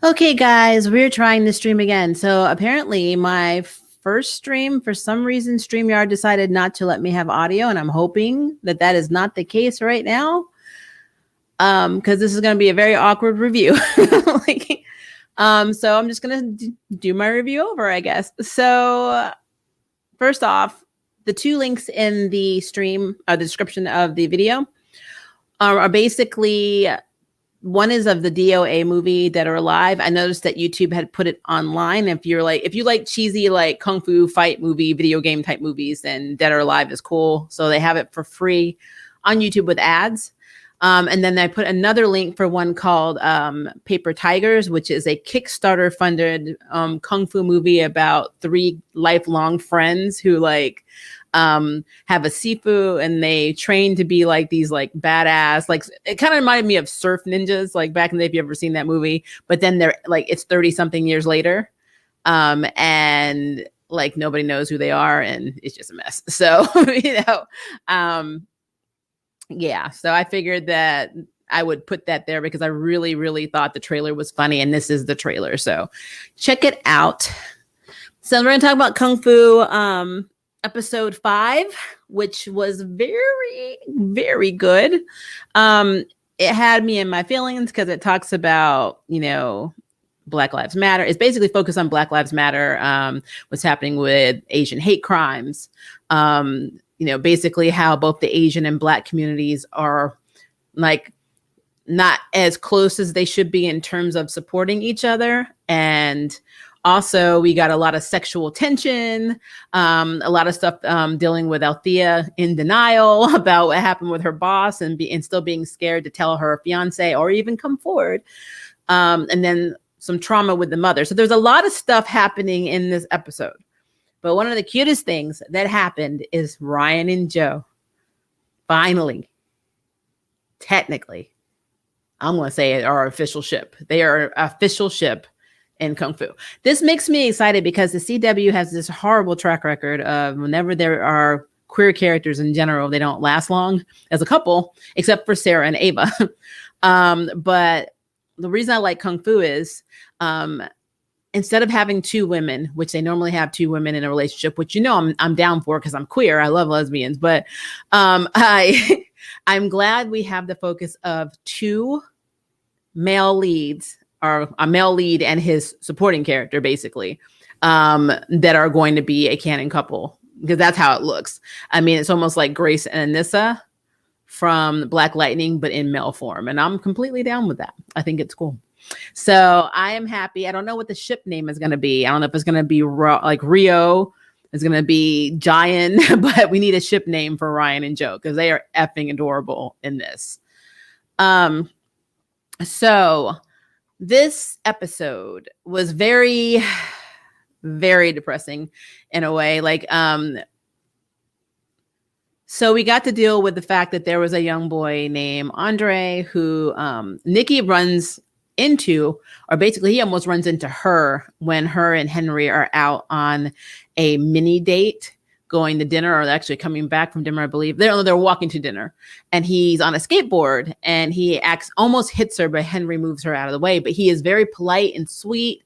Okay, guys, we're trying to stream again. So apparently, my first stream, for some reason, StreamYard decided not to let me have audio, and I'm hoping that that is not the case right now. Because this is going to be a very awkward review. like, so I'm just gonna do my review over, I guess. So first off, the two links in the stream, the description of the video, are basically one is of the DOA movie Dead or Alive. I noticed that YouTube had put it online. If you like cheesy like kung fu fight movie, video game type movies, then Dead or Alive is cool. So they have it for free on YouTube with ads. And then I put another link for one called Paper Tigers, which is a Kickstarter funded kung fu movie about three lifelong friends who have a sifu and they train to be like these like badass, like it kind of reminded me of Surf Ninjas, like back in the day, if you ever seen that movie, but then they're like, it's 30 something years later. And like nobody knows who they are and it's just a mess. So, yeah. So I figured that I would put that there because I really, really thought the trailer was funny. And this is the trailer. So check it out. So we're going to talk about Kung Fu episode 5, which was very, very good. It had me in my feelings because it talks about, Black Lives Matter. It's basically focused on Black Lives Matter, what's happening with Asian hate crimes. Basically how both the Asian and Black communities are like not as close as they should be in terms of supporting each other. And also, we got a lot of sexual tension, a lot of stuff dealing with Althea in denial about what happened with her boss and still being scared to tell her fiance or even come forward. And then some trauma with the mother. So there's a lot of stuff happening in this episode. But one of the cutest things that happened is Ryan and Joe finally, technically, I'm going to say it, are official ship. They are official ship in Kung Fu. This makes me excited because the CW has this horrible track record of whenever there are queer characters in general, they don't last long as a couple, except for Sarah and Ava. But the reason I like Kung Fu is instead of having two women, which they normally have two women in a relationship, which I'm down for because I'm queer. I love lesbians, but I'm glad we have the focus of two male leads, or a male lead and his supporting character, basically, that are going to be a canon couple, because that's how it looks. I mean, it's almost like Grace and Anissa from Black Lightning, but in male form. And I'm completely down with that. I think it's cool. So I am happy. I don't know what the ship name is going to be. I don't know if it's going to be like Rio. It's going to be Giant, but we need a ship name for Ryan and Joe because they are effing adorable in this. So this episode was very, very depressing in a way. So we got to deal with the fact that there was a young boy named Andre who Nikki runs into, or basically he almost runs into her when her and Henry are out on a mini date going to dinner, or actually coming back from dinner, I believe. They're walking to dinner, and he's on a skateboard and he almost hits her, but Henry moves her out of the way. But he is very polite and sweet,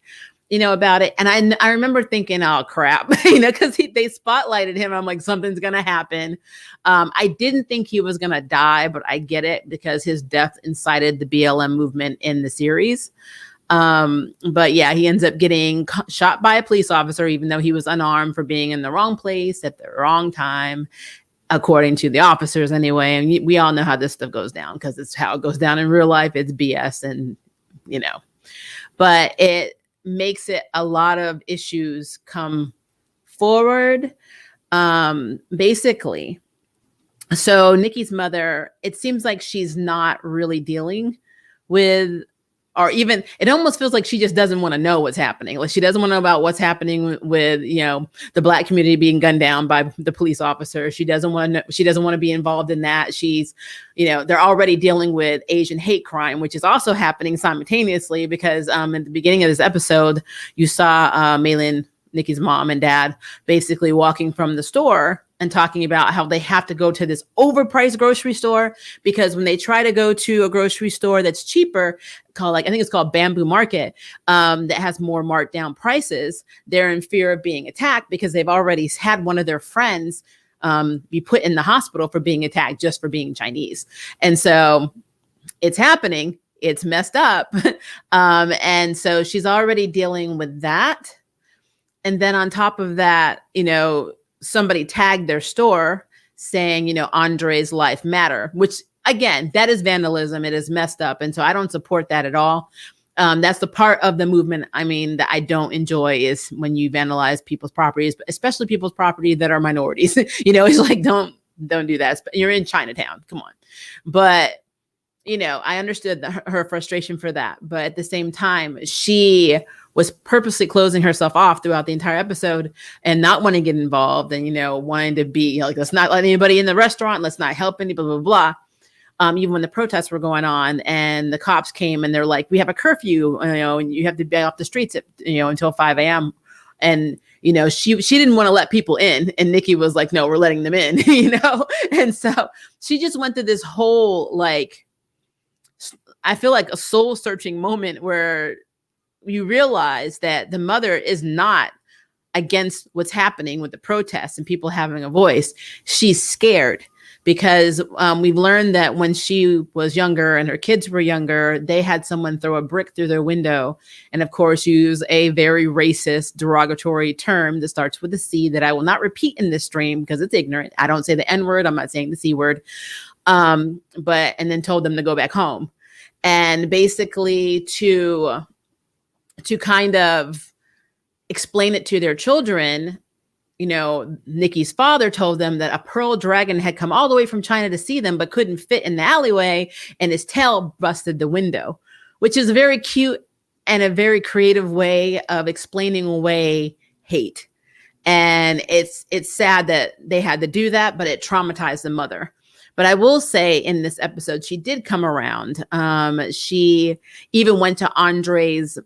about it. And I remember thinking, oh crap, because they spotlighted him. I'm like, something's gonna happen. I didn't think he was gonna die, but I get it because his death incited the BLM movement in the series. But yeah, he ends up getting shot by a police officer, even though he was unarmed, for being in the wrong place at the wrong time, according to the officers anyway. And we all know how this stuff goes down because it's how it goes down in real life. It's BS, and but it makes it a lot of issues come forward. Basically, so Nikki's mother, it seems like she's not really dealing with, or even it almost feels like she just doesn't want to know what's happening. Like she doesn't want to know about what's happening with, the Black community being gunned down by the police officer. She doesn't want to know, she doesn't want to be involved in that. She's, they're already dealing with Asian hate crime, which is also happening simultaneously because at the beginning of this episode, you saw Maylin Nikki's mom and dad, basically walking from the store and talking about how they have to go to this overpriced grocery store because when they try to go to a grocery store that's cheaper, called I think it's called Bamboo Market, that has more marked down prices, they're in fear of being attacked because they've already had one of their friends be put in the hospital for being attacked just for being Chinese. And so it's happening. It's messed up. And so she's already dealing with that. And then on top of that, somebody tagged their store saying, Andre's life matter, which again, that is vandalism. It is messed up. And so I don't support that at all. That's the part of the movement, that I don't enjoy is when you vandalize people's properties, especially people's property that are minorities. It's like, don't do that. You're in Chinatown. Come on. But, I understood her frustration for that. But at the same time, she was purposely closing herself off throughout the entire episode and not wanting to get involved and, wanting to be like, let's not let anybody in the restaurant. Let's not help anybody, blah, blah, blah. Even when the protests were going on and the cops came and they're like, we have a curfew, and you have to be off the streets at, until 5 a.m. And, she didn't want to let people in. And Nikki was like, no, we're letting them in, And so she just went through this whole, I feel like a soul searching moment where you realize that the mother is not against what's happening with the protests and people having a voice. She's scared because we've learned that when she was younger and her kids were younger, they had someone throw a brick through their window and, of course, use a very racist, derogatory term that starts with a C that I will not repeat in this stream because it's ignorant. I don't say the N word. I'm not saying the C word. And then told them to go back home. And basically to kind of explain it to their children, Nikki's father told them that a pearl dragon had come all the way from China to see them, but couldn't fit in the alleyway, and his tail busted the window, which is a very cute and a very creative way of explaining away hate. And it's sad that they had to do that, but it traumatized the mother. But I will say in this episode, she did come around. She even went to Andre's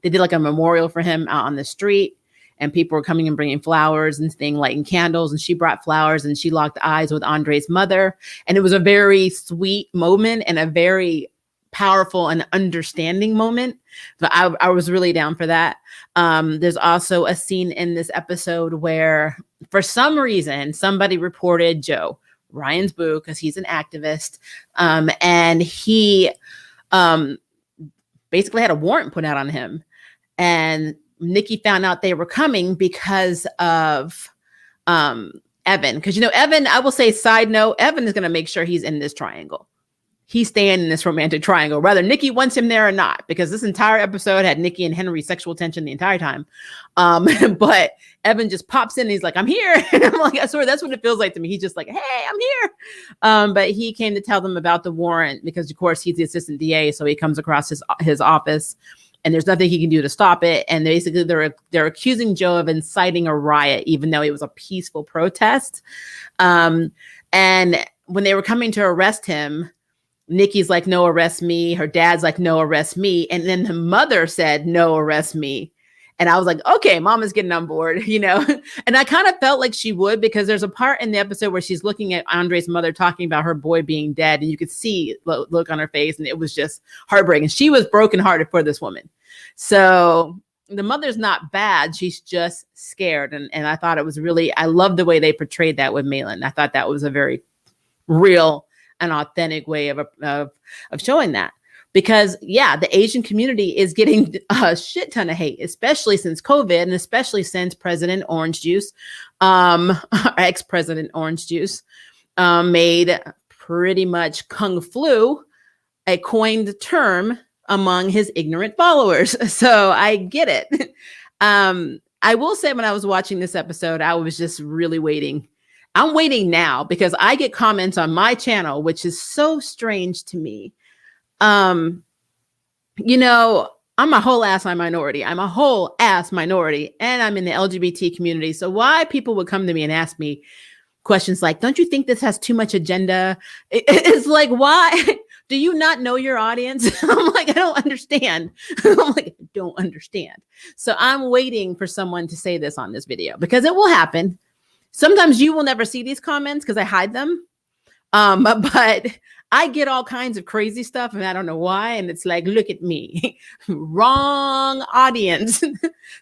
they did like a memorial for him out on the street and people were coming and bringing flowers and lighting candles. And she brought flowers and she locked eyes with Andre's mother. And it was a very sweet moment and a very powerful and understanding moment. But I was really down for that. There's also a scene in this episode where for some reason, somebody reported Joe, Ryan's boo, because he's an activist. And he basically had a warrant put out on him. And Nikki found out they were coming because of Evan. Because, Evan, I will say, side note, Evan is going to make sure he's in this triangle. He's staying in this romantic triangle, whether Nikki wants him there or not, because this entire episode had Nikki and Henry sexual tension the entire time. But Evan just pops in and he's like, I'm here. And I'm like, I swear that's what it feels like to me. He's just like, hey, I'm here. But he came to tell them about the warrant because, of course, he's the assistant DA. So he comes across his office and there's nothing he can do to stop it. And basically they're accusing Joe of inciting a riot, even though it was a peaceful protest. And when they were coming to arrest him, Nikki's like, no, arrest me. Her dad's like, no, arrest me. And then the mother said, no, arrest me. And I was like, okay, mama's getting on board, And I kind of felt like she would because there's a part in the episode where she's looking at Andre's mother talking about her boy being dead. And you could see look on her face and it was just heartbreaking. She was brokenhearted for this woman. So the mother's not bad. She's just scared. And I thought it was I love the way they portrayed that with Malin. I thought that was a very real an authentic way of showing that because the Asian community is getting a shit ton of hate, especially since COVID and especially since President Orange Juice, ex-President Orange Juice, made pretty much Kung Flu a coined term among his ignorant followers. So I get it. I will say when I was watching this episode, I was just really waiting. I'm waiting now because I get comments on my channel, which is so strange to me. I'm a whole ass minority. I'm a whole ass minority and I'm in the LGBT community. So why people would come to me and ask me questions like, don't you think this has too much agenda? It's like, why? do you not know your audience? I'm like, I don't understand. I'm like, I don't understand. So I'm waiting for someone to say this on this video because it will happen. Sometimes you will never see these comments because I hide them. But I get all kinds of crazy stuff and I don't know why. And it's like, look at me, wrong audience.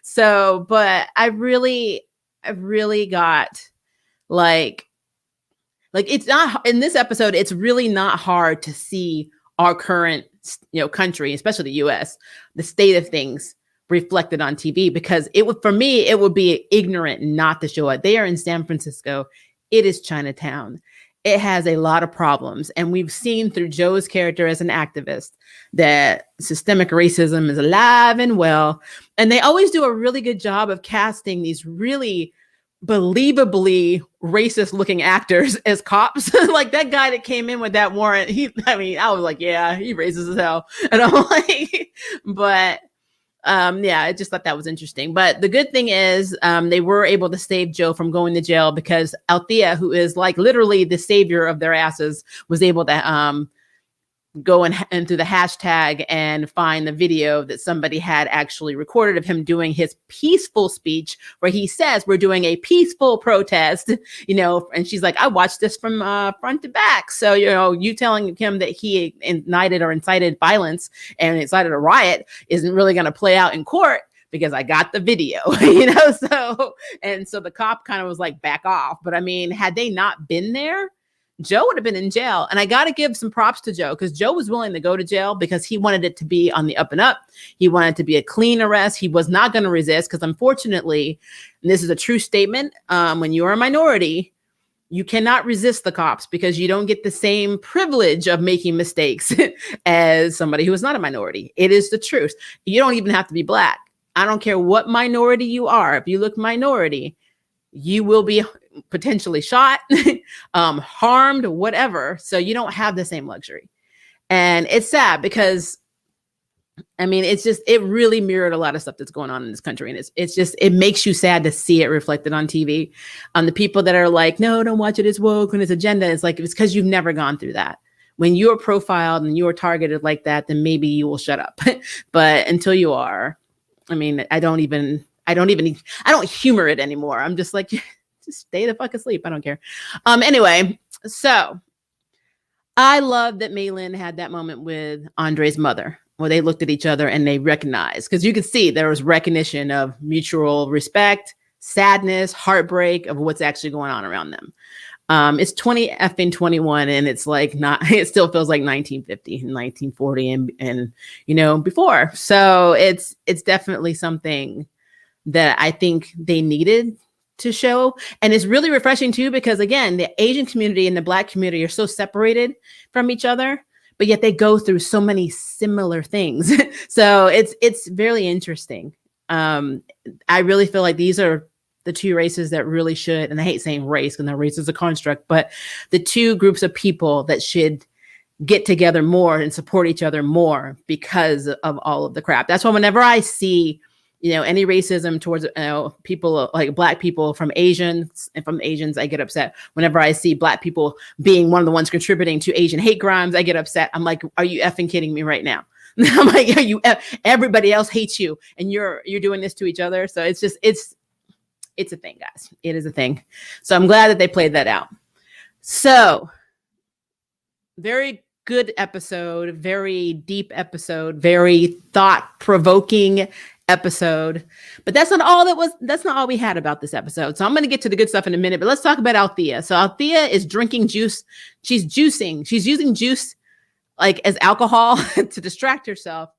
So, but I really got like it's not in this episode, it's really not hard to see our current, country, especially the US, the state of things reflected on TV, because it would, for me, it would be ignorant not to show it. They are in San Francisco. It is Chinatown. It has a lot of problems. And we've seen through Joe's character as an activist that systemic racism is alive and well. And they always do a really good job of casting these really believably racist looking actors as cops. Like that guy that came in with that warrant, I was like, yeah, he racist as hell. And I'm like, but yeah, I just thought that was interesting. But the good thing is they were able to save Joe from going to jail because Althea, who is like literally the savior of their asses, was able to go into the hashtag and find the video that somebody had actually recorded of him doing his peaceful speech where he says, we're doing a peaceful protest, and she's like, I watched this from front to back. So, you telling him that he incited violence and incited a riot isn't really going to play out in court because I got the video, so the cop kind of was like, back off. But I mean, had they not been there, Joe would have been in jail. And I got to give some props to Joe because Joe was willing to go to jail because he wanted it to be on the up and up. He wanted to be a clean arrest. He was not going to resist because unfortunately, and this is a true statement, when you are a minority, you cannot resist the cops because you don't get the same privilege of making mistakes as somebody who is not a minority. It is the truth. You don't even have to be Black. I don't care what minority you are. If you look minority, you will be potentially shot, harmed, whatever. So you don't have the same luxury. And it's sad because, I mean, it really mirrored a lot of stuff that's going on in this country. And it makes you sad to see it reflected on TV. The people that are like, no, don't watch it, it's woke and it's agenda. It's like, it's because you've never gone through that. When you're profiled and you're targeted like that, then maybe you will shut up. But until you are, I mean, I don't humor it anymore. I'm just like, just stay the fuck asleep. I don't care. Anyway, so I love that Maylin had that moment with Andre's mother where they looked at each other and they recognized, because you could see there was recognition of mutual respect, sadness, heartbreak of what's actually going on around them. It's 2021 and it's like it still feels like 1950 and 1940 and before. So it's definitely something that I think they needed to show. And it's really refreshing too, because again, the Asian community and the Black community are so separated from each other, but yet they go through so many similar things. So it's very interesting. I really feel like these are the two races that really should, and I hate saying race because race is a construct, but the two groups of people that should get together more and support each other more because of all of the crap. That's why whenever I see any racism towards people like Black people from Asians and from Asians, I get upset. Whenever I see Black people being one of the ones contributing to Asian hate crimes, I get upset. I'm like, are you effing kidding me right now? I'm like, everybody else hates you and you're doing this to each other. So it's a thing, guys. It is a thing. So I'm glad that they played that out. So very good episode, very deep episode, very thought-provoking episode. But that's not all we had about this episode. So I'm going to get to the good stuff in a minute, but let's talk about Althea. So Althea is drinking juice. She's juicing. She's using juice like as alcohol to distract herself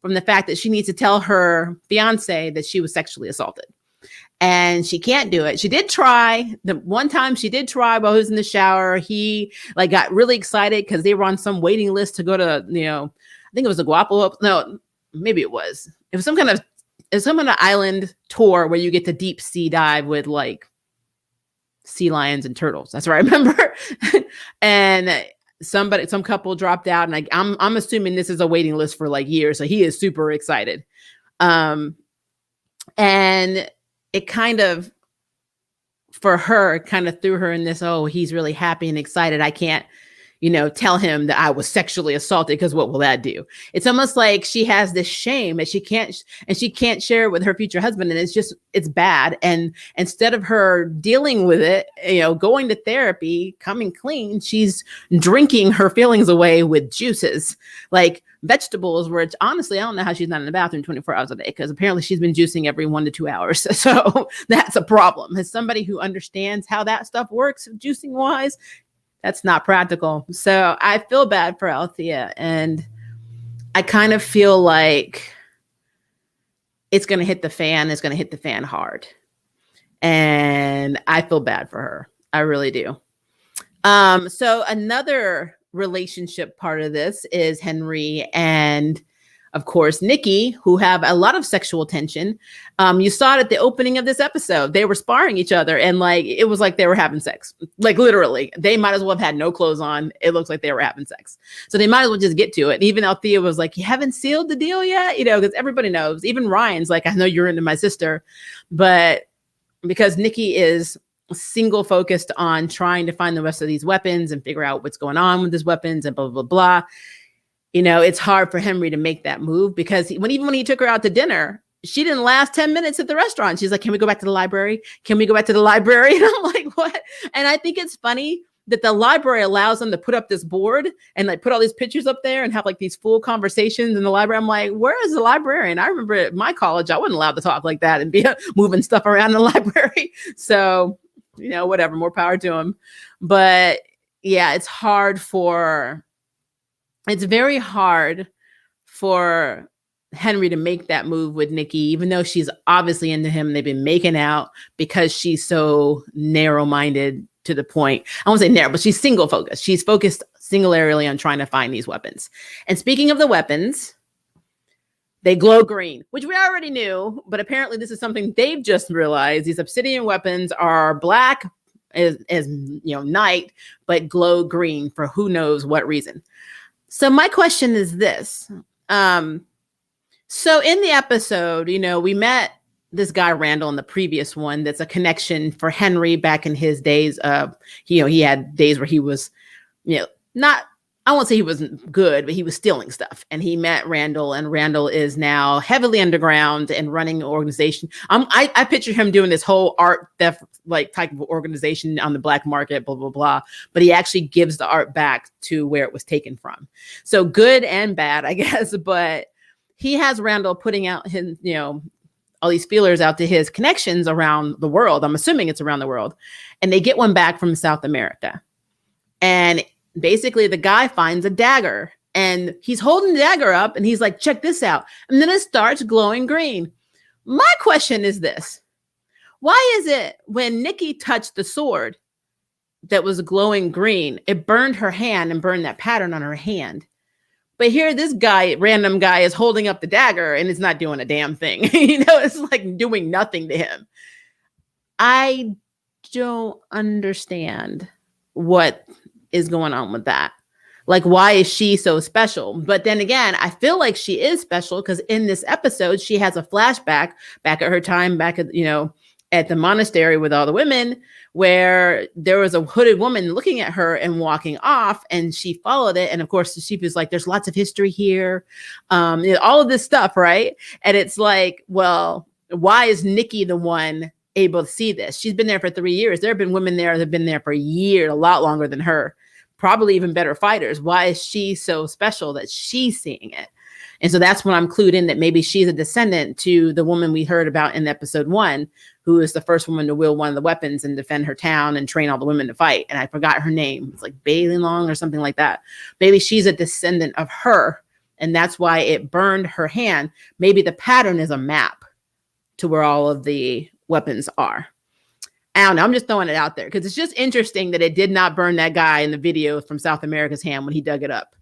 from the fact that she needs to tell her fiance that she was sexually assaulted. And she can't do it. She did try. The one time she did try while he was in the shower, he got really excited because they were on some waiting list to go to, I think it was a Guapo. No, maybe it was. It was some kind of island tour where you get to deep sea dive with sea lions and turtles. That's what I remember. And some couple dropped out, and I'm assuming this is a waiting list for years. So he is super excited. And it kind of, for her, kind of threw her in this, oh, he's really happy and excited. I can't tell him that I was sexually assaulted, because what will that do? It's almost like she has this shame that she can't share it with her future husband. And it's bad. And instead of her dealing with it, going to therapy, coming clean, she's drinking her feelings away with juices, like vegetables, which honestly, I don't know how she's not in the bathroom 24 hours a day, because apparently she's been juicing every 1 to 2 hours. So that's a problem. As somebody who understands how that stuff works, juicing wise, that's not practical. So I feel bad for Althea, and I kind of feel like it's going to hit the fan. It's going to hit the fan hard. And I feel bad for her. I really do. So another relationship part of this is Henry and, of course, Nikki, who have a lot of sexual tension. You saw it at the opening of this episode. They were sparring each other, and it was like they were having sex. Like literally, they might as well have had no clothes on. It looks like they were having sex. So they might as well just get to it. And even Althea was like, "You haven't sealed the deal yet?" Because everybody knows. Even Ryan's like, "I know you're into my sister," but because Nikki is single focused on trying to find the rest of these weapons and figure out what's going on with these weapons and blah, blah, blah. It's hard for Henry to make that move, because even when he took her out to dinner, she didn't last 10 minutes at the restaurant. She's like, "Can we go back to the library? Can we go back to the library?" And I'm like, what? And I think it's funny that the library allows them to put up this board and put all these pictures up there and have these full conversations in the library. I'm like, where is the librarian? I remember at my college, I wasn't allowed to talk like that and be moving stuff around in the library. So, whatever, more power to him. But yeah, it's very hard for Henry to make that move with Nikki, even though she's obviously into him. They've been making out, because she's so narrow-minded to the point. I won't say narrow, but she's single focused. She's focused singularly on trying to find these weapons. And speaking of the weapons, they glow green, which we already knew, but apparently this is something they've just realized. These obsidian weapons are black as night, but glow green for who knows what reason. So my question is this. So in the episode, we met this guy Randall in the previous one. That's a connection for Henry back in his days of, he had days where he was, I won't say he wasn't good, but he was stealing stuff. And he met Randall, and Randall is now heavily underground and running an organization. I picture him doing this whole art theft type of organization on the black market, blah, blah, blah. But he actually gives the art back to where it was taken from. So good and bad, I guess. But he has Randall putting out his, all these feelers out to his connections around the world. I'm assuming it's around the world. And they get one back from South America. And basically the guy finds a dagger, and he's holding the dagger up, and he's like, "Check this out." And then it starts glowing green. My question is this. Why is it when Nikki touched the sword that was glowing green, it burned her hand and burned that pattern on her hand? But here, this guy, random guy, is holding up the dagger and it's not doing a damn thing. It's like doing nothing to him. I don't understand what is going on with that. Why is she so special? But then again, I feel like she is special, because in this episode, she has a flashback back at her time, back at, at the monastery with all the women, where there was a hooded woman looking at her and walking off, and she followed it. And of course, she was like, "There's lots of history here." All of this stuff, right? And it's like, well, why is Nikki the one able to see this? She's been there for 3 years. There have been women there that have been there for a year, a lot longer than her, probably even better fighters. Why is she so special that she's seeing it? And so that's when I'm clued in that maybe she's a descendant to the woman we heard about in episode 1, who is the first woman to wield one of the weapons and defend her town and train all the women to fight. And I forgot her name. It's like Bailey Long or something like that. Maybe she's a descendant of her, and that's why it burned her hand. Maybe the pattern is a map to where all of the weapons are. I don't know. I'm just throwing it out there because it's just interesting that it did not burn that guy in the video from South America's hand when he dug it up,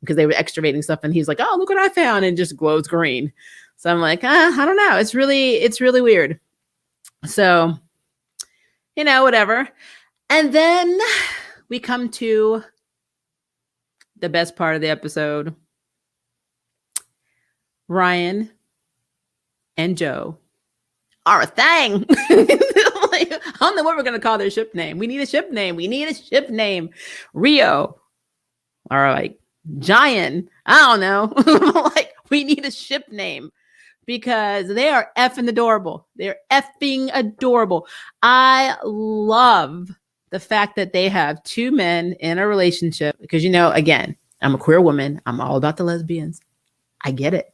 because they were excavating stuff and he's like, "Oh, look what I found," and just glows green. So I'm like, I don't know. It's really weird. So, whatever. And then we come to the best part of the episode. Ryan and Joe are a thing. I don't know what we're going to call their ship name. We need a ship name. Rio or like Giant. I don't know. Like, we need a ship name because they are effing adorable. They're effing adorable. I love the fact that they have two men in a relationship because, again, I'm a queer woman. I'm all about the lesbians. I get it.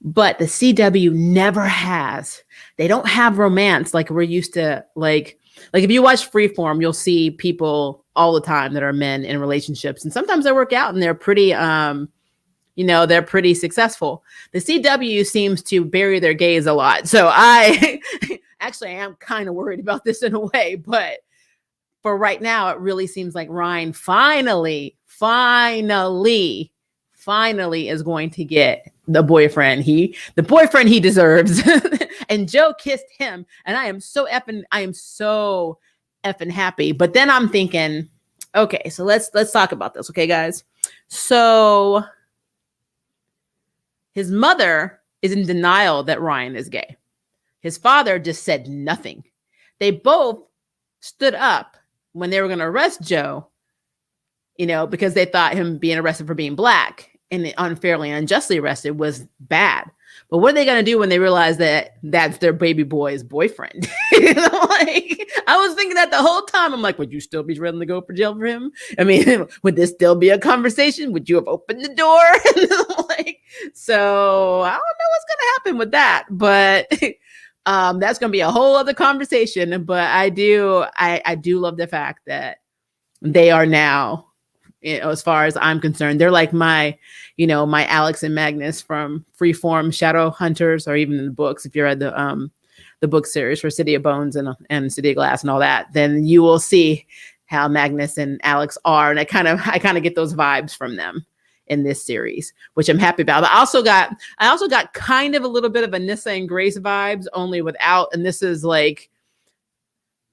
But the CW never has. They don't have romance like we're used to. Like if you watch Freeform, you'll see people all the time that are men in relationships, and sometimes they work out and they're pretty they're pretty successful. The CW seems to bury their gays a lot. So I actually am kind of worried about this in a way, but for right now, it really seems like Ryan finally is going to get the boyfriend he deserves. And Joe kissed him, and I am so effing happy. But then I'm thinking, okay, so let's talk about this, okay, guys? So his mother is in denial that Ryan is gay. His father just said nothing. They both stood up when they were going to arrest Joe, because they thought him being arrested for being black and unfairly and unjustly arrested was bad. But what are they going to do when they realize that that's their baby boy's boyfriend? I was thinking that the whole time. I'm like, would you still be willing to go for jail for him? I mean, would this still be a conversation? Would you have opened the door? So I don't know what's going to happen with that, but that's going to be a whole other conversation. But I do love the fact that they are now, as far as I'm concerned, they're like my Alex and Magnus from Freeform Shadow Hunters, or even in the books. If you read the book series for City of Bones and City of Glass and all that, then you will see how Magnus and Alex are. And I kind of get those vibes from them in this series, which I'm happy about. But I also got kind of a little bit of Anissa and Grace vibes, only without Anissa's like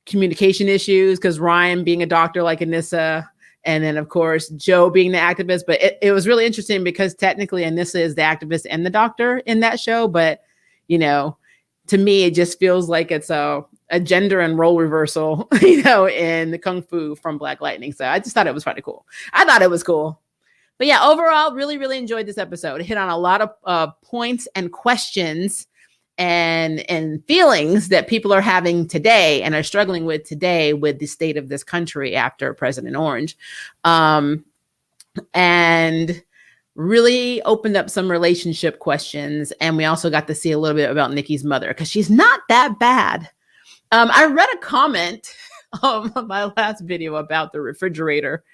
communication issues, because Ryan being a doctor like Anissa, and then of course Joe being the activist. But it was really interesting because technically Anissa is the activist and the doctor in that show. But to me, it just feels like it's a gender and role reversal, in the Kung Fu from Black Lightning. So I just thought it was pretty cool. I thought it was cool. But yeah, overall, really, really enjoyed this episode. It hit on a lot of points and questions and feelings that people are having today and are struggling with today with the state of this country after President Orange. And really opened up some relationship questions. And we also got to see a little bit about Nikki's mother, because she's not that bad. I read a comment on my last video about the refrigerator,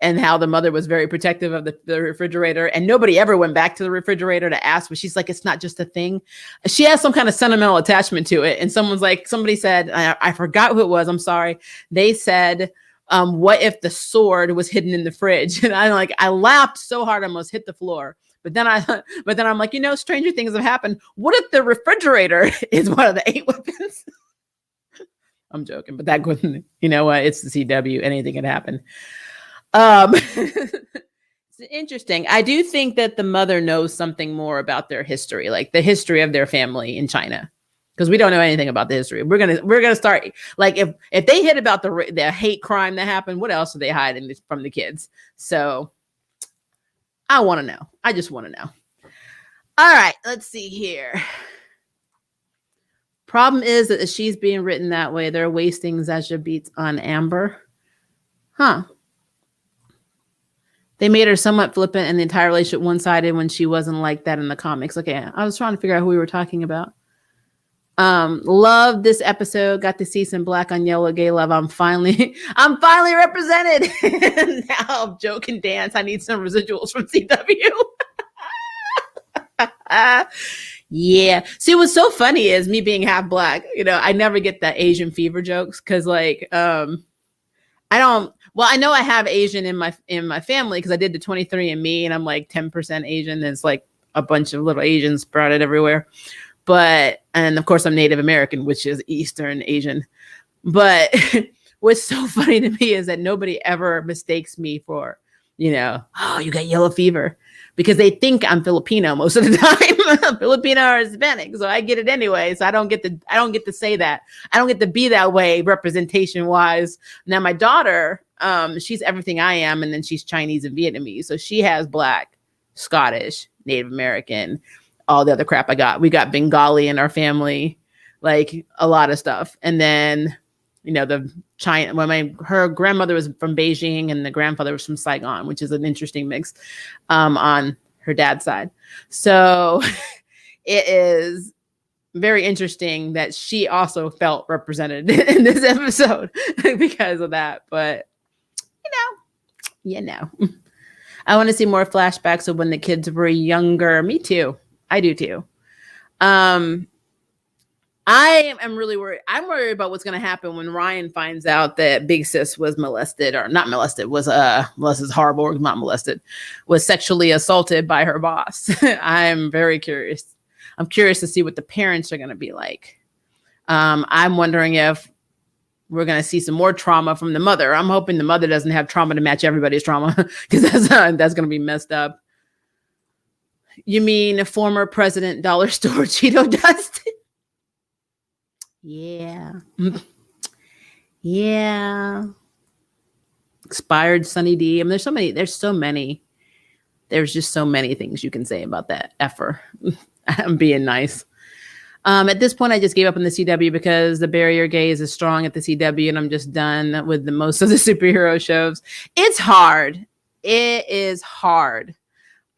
and how the mother was very protective of the refrigerator, and nobody ever went back to the refrigerator to ask, but she's like, it's not just a thing. She has some kind of sentimental attachment to it. And somebody said, I forgot who it was. I'm sorry. They said, what if the sword was hidden in the fridge? And I laughed so hard, I almost hit the floor. But then I'm like, stranger things have happened. What if the refrigerator is one of the 8 weapons? I'm joking, but that couldn't, it's the CW. Anything can happen. It's interesting. I do think that the mother knows something more about their history, like the history of their family in China, because we don't know anything about the history. We're gonna start, like, if they hit about the hate crime that happened, what else are they hiding from the kids? So I want to know. I just want to know. All right, let's see here. Problem is that she's being written that way. They're wasting Zasha beats on Amber. Huh. They made her somewhat flippant and the entire relationship one-sided when she wasn't like that in the comics. Okay, I was trying to figure out who we were talking about. Love this episode. Got to see some black on yellow gay love. I'm finally represented. Now Joe can dance. I need some residuals from CW. Yeah. See, what's so funny is me being half black. I never get the Asian fever jokes because, I don't. Well, I know I have Asian in my family because I did the 23andMe and I'm like 10% Asian. There's like a bunch of little Asians sprouted everywhere. And of course I'm Native American, which is Eastern Asian. But what's so funny to me is that nobody ever mistakes me for, oh, you got yellow fever, because they think I'm Filipino most of the time. Filipino or Hispanic. So I get it anyway. So I don't get to say that. I don't get to be that way representation wise. Now my daughter, She's everything I am, and then she's Chinese and Vietnamese. So she has Black, Scottish, Native American, all the other crap I got. We got Bengali in our family, like a lot of stuff. And then, the China, her grandmother was from Beijing and the grandfather was from Saigon, which is an interesting mix on her dad's side. So it is very interesting that she also felt represented in this episode because of that. But, I want to see more flashbacks of when the kids were younger. Me too. I do too. I am really worried. I'm worried about what's going to happen when Ryan finds out that Big Sis was molested, or not molested, was is horrible, or not molested, was sexually assaulted by her boss. I'm very curious. I'm curious to see what the parents are going to be like. I'm wondering if we're going to see some more trauma from the mother. I'm hoping the mother doesn't have trauma to match everybody's trauma, because that's going to be messed up. You mean a former president dollar store Cheeto dust? Yeah. Yeah. Expired Sunny D. I mean, there's just so many things you can say about that effer. I'm being nice. At this point, I just gave up on the CW because the barrier gaze is strong at the CW, and I'm just done with most of the superhero shows. It's hard. It is hard.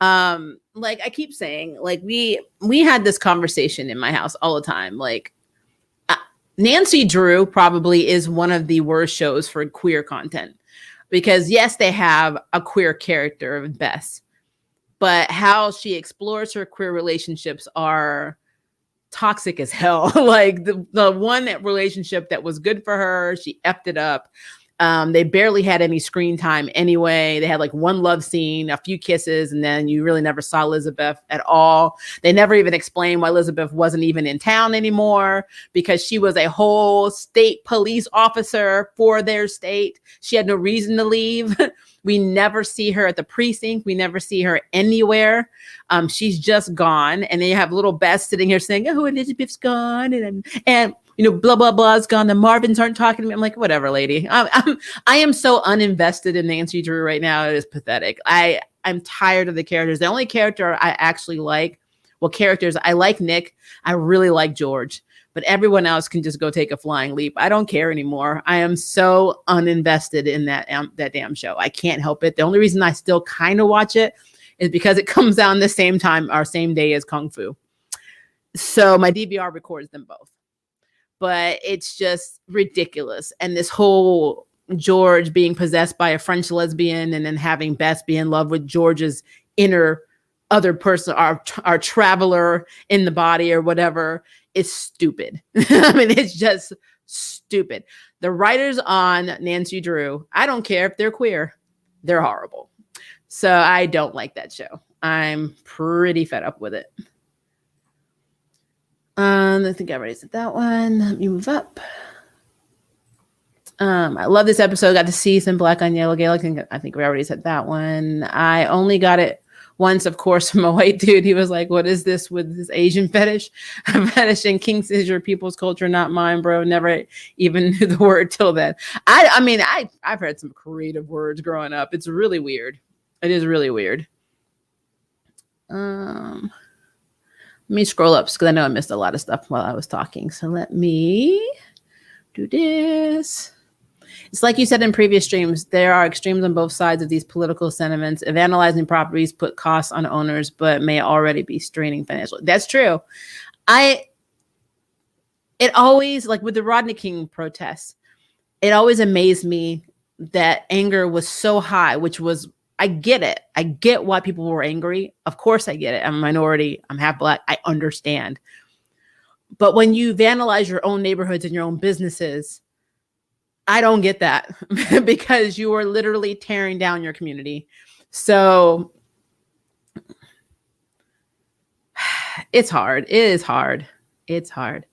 Like I keep saying, like we had this conversation in my house all the time. Like Nancy Drew probably is one of the worst shows for queer content, because yes, they have a queer character, Bess, but how she explores her queer relationships are toxic as hell. Like the one relationship that was good for her, she effed it up. They barely had any screen time anyway. They had like one love scene, a few kisses, and then you really never saw Elizabeth at all. They never even explained why Elizabeth wasn't even in town anymore, because she was a whole state police officer for their state. She had no reason to leave. We never see her at the precinct. We never see her anywhere. She's just gone. And then you have little Bess sitting here saying, oh, Elizabeth's gone. And blah, blah, blah is gone. The Marvins aren't talking to me. I'm like, whatever, lady. I am so uninvested in Nancy Drew right now. It is pathetic. I'm tired of the characters. The only character I actually like, I like Nick. I really like George. But everyone else can just go take a flying leap. I don't care anymore. I am so uninvested in that damn show. I can't help it. The only reason I still kind of watch it is because it comes out the same time or same day as Kung Fu. So my DVR records them both. But it's just ridiculous. And this whole George being possessed by a French lesbian and then having Bess be in love with George's inner other person, our traveler in the body or whatever, is stupid. I mean, it's just stupid. The writers on Nancy Drew, I don't care if they're queer, they're horrible. So I don't like that show. I'm pretty fed up with it. I think I already said that one. Let me move up. I love this episode. Got to see some Black on Yellow Gale. I think we already said that one. I only got it once, of course, from a white dude. He was like, what is this with this Asian fetish? Fetish and kinks is your people's culture, not mine, bro. Never even knew the word till then. I've heard some creative words growing up. It's really weird. It is really weird. Let me scroll up because I know I missed a lot of stuff while I was talking. So let me do this. It's like you said in previous streams, there are extremes on both sides of these political sentiments. If analyzing properties put costs on owners, but may already be straining financially. That's true. It always, like with the Rodney King protests, it always amazed me that anger was so high, which was, I get it. I get why people were angry. Of course I get it. I'm a minority. I'm half Black. I understand. But when you vandalize your own neighborhoods and your own businesses, I don't get that because you are literally tearing down your community. So it's hard. It is hard. It's hard.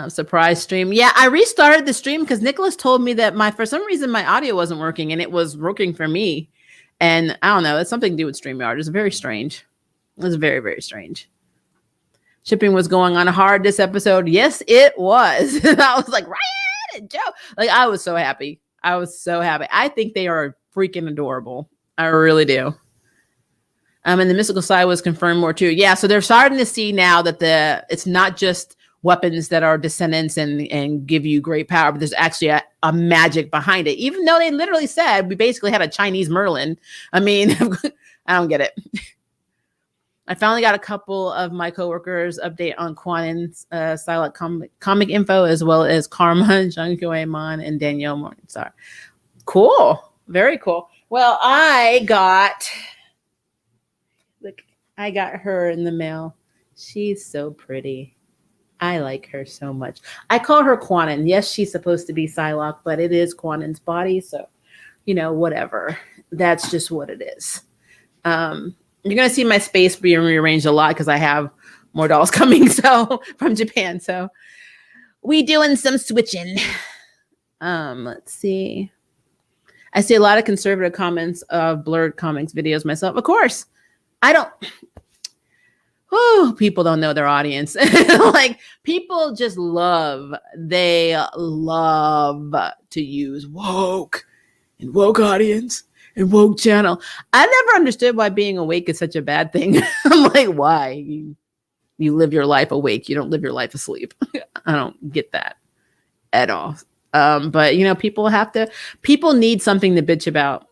Surprise stream. Yeah, I restarted the stream because Nicholas told me that for some reason my audio wasn't working and it was working for me. And I don't know, it's something to do with StreamYard. It's very strange. It was very, very strange. Shipping was going on hard this episode. Yes, it was. I was like, Ryan, it, Joe. Like, I was so happy. I was so happy. I think they are freaking adorable. I really do. And the mystical side was confirmed more too. Yeah, so they're starting to see now that it's not just weapons that are descendants and give you great power, but there's actually a magic behind it. Even though they literally said we basically had a Chinese Merlin. I mean, I don't get it. I finally got a couple of my coworkers update on Quanen's Psylocke comic info, as well as Karma, Junko Amon, and Danielle Morningstar. Cool. Very cool. Well, I got her in the mail. She's so pretty. I like her so much. I call her Quanen. Yes, she's supposed to be Psylocke, but it is Quanen's body. So, whatever. That's just what it is. You're going to see my space being rearranged a lot because I have more dolls coming from Japan. So we doing some switching. Let's see. I see a lot of conservative comments of Blurred Comics videos myself. Of course, I don't. Oh, people don't know their audience. Like, people just they love to use woke and woke audience and woke channel. I never understood why being awake is such a bad thing. I'm like, why? You live your life awake. You don't live your life asleep. I don't get that at all. But people need something to bitch about.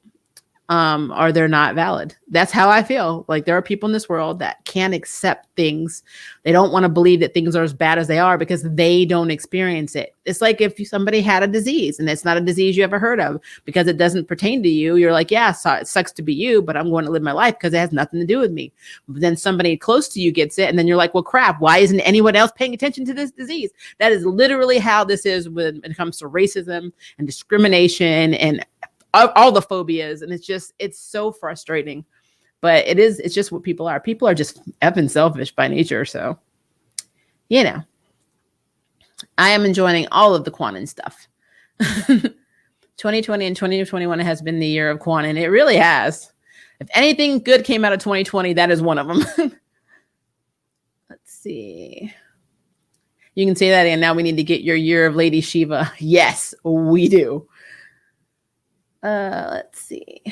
Or they're not valid. That's how I feel. Like, there are people in this world that can't accept things. They don't want to believe that things are as bad as they are because they don't experience it. It's like if somebody had a disease and it's not a disease you ever heard of because it doesn't pertain to you. You're like, yeah, so it sucks to be you, but I'm going to live my life because it has nothing to do with me. But then somebody close to you gets it. And then you're like, well, crap, why isn't anyone else paying attention to this disease? That is literally how this is when it comes to racism and discrimination and all the phobias. And it's so frustrating, but it's just what people are. People are just effing selfish by nature. So, I am enjoying all of the Quanen stuff. 2020 and 2021 has been the year of Quanen. It really has. If anything good came out of 2020, that is one of them. Let's see. You can say that, and now we need to get your year of Lady Shiva. Yes, we do. Let's see.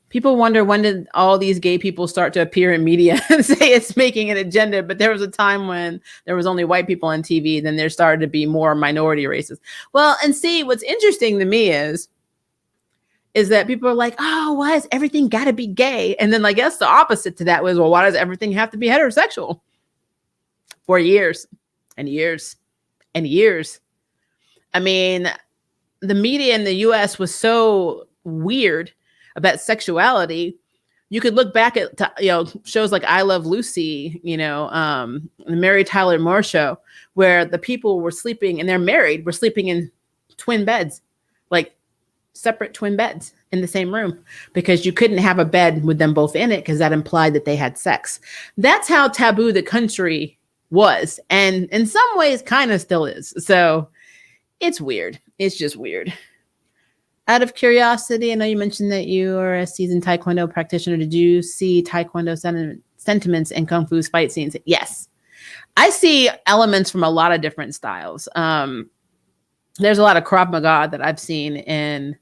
People wonder, when did all these gay people start to appear in media and say it's making an agenda? But there was a time when there was only white people on TV. Then there started to be more minority races. Well, and see, what's interesting to me is that people are like, oh, why has everything got to be gay? And then I guess the opposite to that was, well, why does everything have to be heterosexual? For years and years and years. I mean, the media in the US was so weird about sexuality. You could look back at shows like I Love Lucy, the Mary Tyler Moore Show, where the people were sleeping, and they're married, were sleeping in twin beds, like separate twin beds in the same room, because you couldn't have a bed with them both in it because that implied that they had sex. That's how taboo the country was, and in some ways kind of still is. So it's weird. It's just weird. Out of curiosity, I know you mentioned that you are a seasoned Taekwondo practitioner. Did you see Taekwondo sentiments in Kung Fu's fight scenes? Yes. I see elements from a lot of different styles. There's a lot of Krav Maga that I've seen in,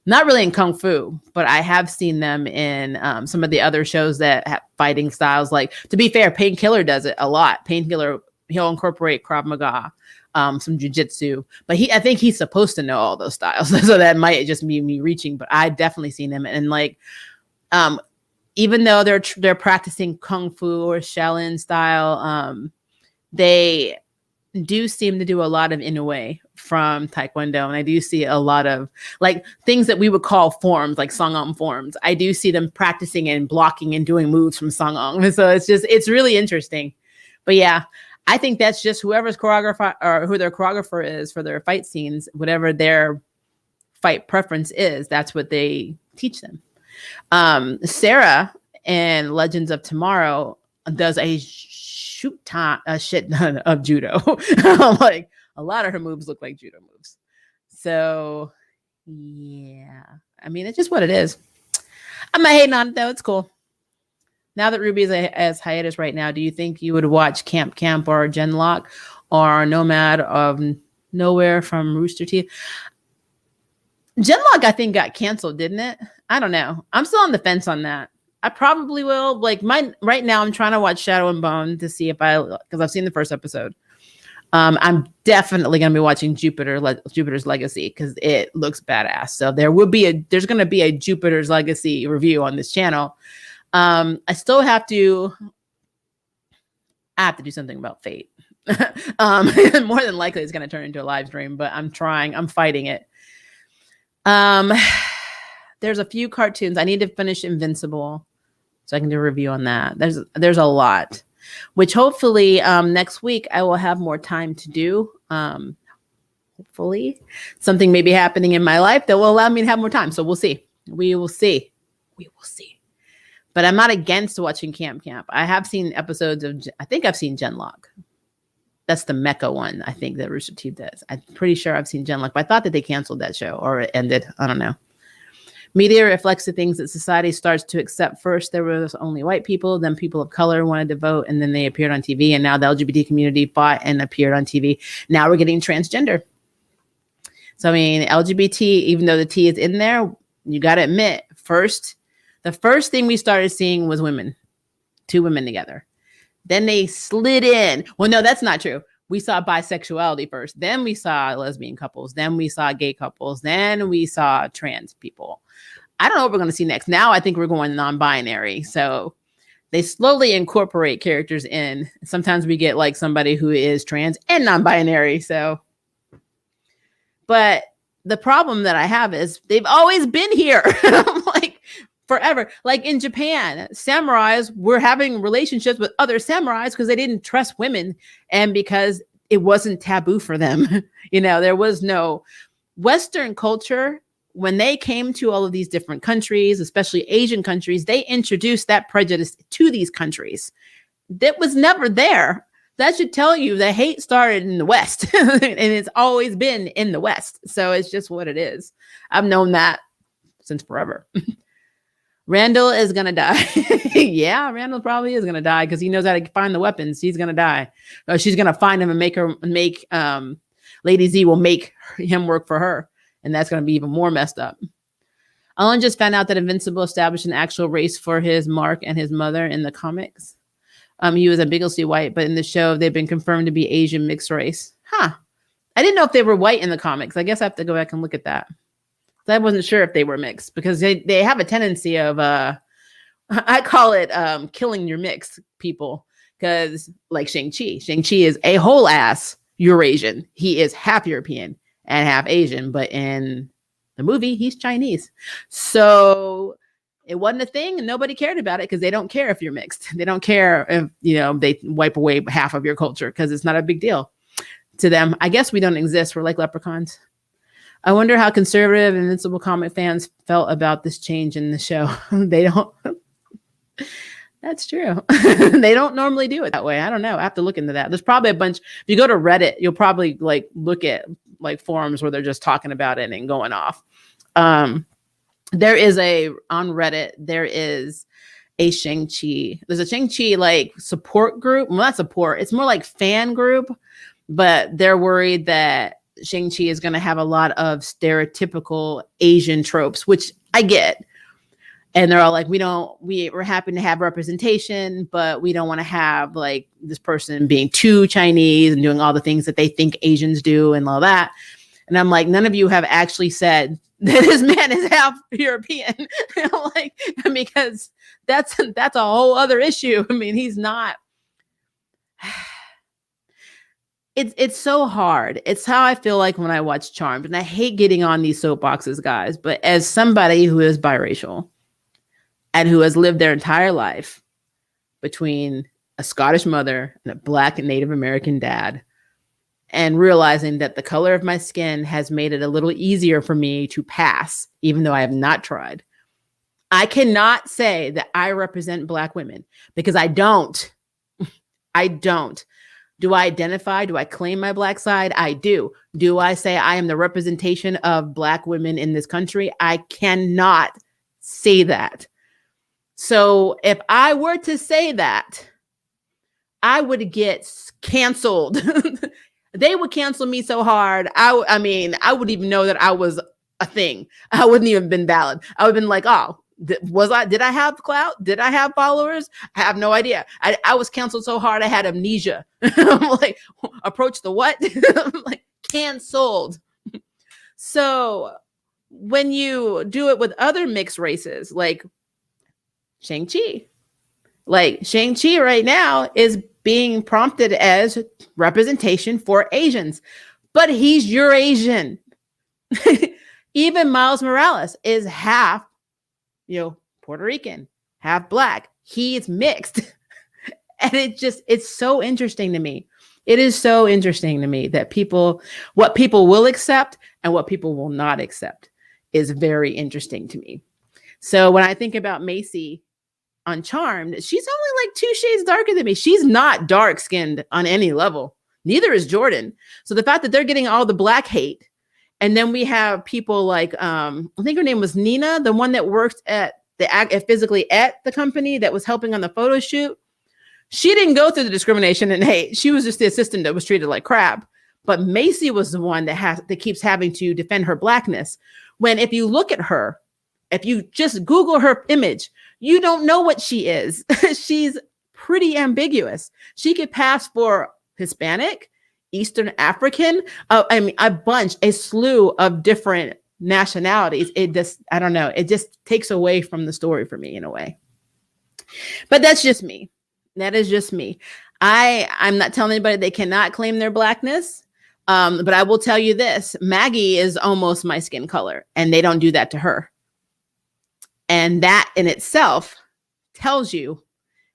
not really in Kung Fu, but I have seen them in some of the other shows that have fighting styles. Like, to be fair, Painkiller does it a lot. Painkiller, he'll incorporate Krav Maga. Some jujitsu, but I think he's supposed to know all those styles. So that might just be me reaching, but I've definitely seen him. And even though they're practicing Kung Fu or Shaolin style, they do seem to do a lot of Inoue from Taekwondo. And I do see a lot of things that we would call forms, like Sangam forms. I do see them practicing and blocking and doing moves from Sangam. So it's really interesting. But yeah, I think that's just whoever's choreographer or who their choreographer is for their fight scenes, whatever their fight preference is, that's what they teach them. Sarah in Legends of Tomorrow does a shit ton of judo. Like, a lot of her moves look like judo moves. So yeah, I mean, it's just what it is. I'm not hating on it though. It's cool. Now that Ruby is as hiatus right now, do you think you would watch Camp or Genlock or Nomad of Nowhere from Rooster Teeth. Genlock, I think, got canceled, didn't it? I don't know. I'm still on the fence on that. I probably will. Like right now, I'm trying to watch Shadow and Bone to see if because I've seen the first episode. I'm definitely going to be watching Jupiter's Legacy because it looks badass. So there's going to be a Jupiter's Legacy review on this channel. I have to do something about Fate. More than likely it's going to turn into a live stream, but I'm fighting it. There's a few cartoons. I need to finish Invincible so I can do a review on that. There's a lot, which hopefully next week I will have more time to do. Hopefully something may be happening in my life that will allow me to have more time. So we'll see. We will see. But I'm not against watching Camp. I have seen episodes I think I've seen Genlock. That's the Mecha one, I think, that Rooster Teeth does. I'm pretty sure I've seen Genlock, but I thought that they canceled that show or it ended. I don't know. Media reflects the things that society starts to accept. First, there was only white people, then people of color wanted to vote, and then they appeared on TV, and now the LGBT community fought and appeared on TV. Now we're getting transgender. So, I mean, LGBT, even though the T is in there, you got to admit, the first thing we started seeing was women, 2 women together. Then they slid in. Well, no, that's not true. We saw bisexuality first. Then we saw lesbian couples. Then we saw gay couples. Then we saw trans people. I don't know what we're going to see next. Now I think we're going non-binary. So they slowly incorporate characters in. Sometimes we get like somebody who is trans and non-binary. So, but the problem that I have is they've always been here. Like forever. Like in Japan, samurais were having relationships with other samurais because they didn't trust women and because it wasn't taboo for them. There was no Western culture. When they came to all of these different countries, especially Asian countries, they introduced that prejudice to these countries. That was never there. That should tell you the hate started in the West and it's always been in the West. So it's just what it is. I've known that since forever. Randall is going to die. Yeah, Randall probably is going to die because he knows how to find the weapons. He's going to die. She's going to find him and make Lady Z will make him work for her. And that's going to be even more messed up. Alan just found out that Invincible established an actual race for his Mark and his mother in the comics. He was ambiguously white, but in the show, they've been confirmed to be Asian mixed race. Huh. I didn't know if they were white in the comics. I guess I have to go back and look at that. I wasn't sure if they were mixed because they have a tendency of, I call it killing your mixed people because like Shang-Chi. Shang-Chi is a whole ass Eurasian. He is half European and half Asian, but in the movie, he's Chinese. So it wasn't a thing and nobody cared about it because they don't care if you're mixed. They don't care if, they wipe away half of your culture because it's not a big deal to them. I guess we don't exist. We're like leprechauns. I wonder how conservative Invincible comic fans felt about this change in the show. They don't. That's true. They don't normally do it that way. I don't know. I have to look into that. There's probably a bunch. If you go to Reddit, you'll probably look at forums where they're just talking about it and going off. On Reddit, there is a Shang-Chi. There's a Shang-Chi support group. Well, not support. It's more like fan group, but they're worried that Shang-Chi is going to have a lot of stereotypical Asian tropes, which I get. And they're all like, we're happy to have representation, but we don't want to have this person being too Chinese and doing all the things that they think Asians do and all that. And I'm like, none of you have actually said that this man is half European. Because that's a whole other issue. I mean, he's not. It's so hard. It's how I feel like when I watch Charmed, and I hate getting on these soapboxes, guys, but as somebody who is biracial and who has lived their entire life between a Scottish mother and a Black and Native American dad, and realizing that the color of my skin has made it a little easier for me to pass, even though I have not tried, I cannot say that I represent Black women because I don't. I don't. Do I identify? Do I claim my Black side? I do. Do I say I am the representation of Black women in this country? I cannot say that. So if I were to say that, I would get canceled. They would cancel me so hard. I mean, I wouldn't even know that I was a thing. I wouldn't even been valid. I would have been like, oh, did I have clout? Did I have followers? I have no idea. I was canceled so hard I had amnesia. I'm like, approach the what? I'm like, canceled. So when you do it with other mixed races, like Shang-Chi right now is being prompted as representation for Asians, but he's Eurasian. Even Miles Morales is half, Puerto Rican, half Black. He is mixed. And it's so interesting to me. It is so interesting to me that what people will accept and what people will not accept is very interesting to me. So when I think about Macy on Charmed, she's only like 2 shades darker than me. She's not dark skinned on any level. Neither is Jordan. So the fact that they're getting all the Black hate, and then we have people like, I think her name was Nina, the one that worked physically at the company that was helping on the photo shoot. She didn't go through the discrimination and hate. She was just the assistant that was treated like crap. But Macy was the one that keeps having to defend her Blackness. When if you look at her, if you just Google her image, you don't know what she is. She's pretty ambiguous. She could pass for Hispanic, Eastern African, a slew of different nationalities. I don't know. It just takes away from the story for me in a way. But that's just me. That is just me. I'm not telling anybody they cannot claim their Blackness. But I will tell you this, Maggie is almost my skin color, and they don't do that to her. And that in itself tells you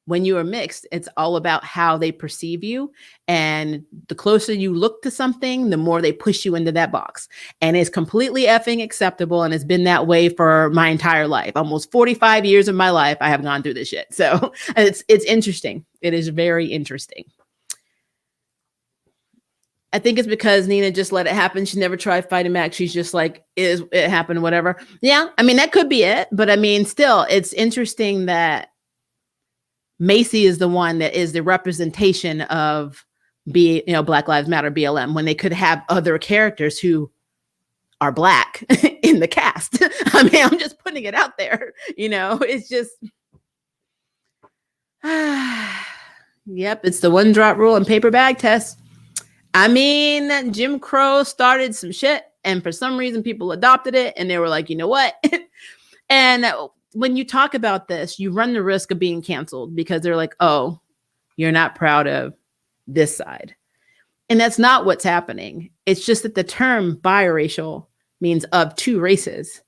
when you are mixed, it's all about how they perceive you. And the closer you look to something, the more they push you into that box. And it's completely effing acceptable. And it's been that way for my entire life. Almost 45 years of my life, I have gone through this shit. So it's interesting. It is very interesting. I think it's because Nina just let it happen. She never tried fighting back. She's just like, it happened, whatever. Yeah, I mean, that could be it. But I mean, still, it's interesting that Macy is the one that is the representation of Black Lives Matter, BLM, when they could have other characters who are Black in the cast. I mean, I'm just putting it out there. It's just, yep, it's the 1 drop rule and paper bag test. I mean, Jim Crow started some shit, and for some reason people adopted it, and they were like, you know what? And when you talk about this, you run the risk of being canceled because they're like, oh, you're not proud of this side. And that's not what's happening. It's just that the term biracial means of 2 races.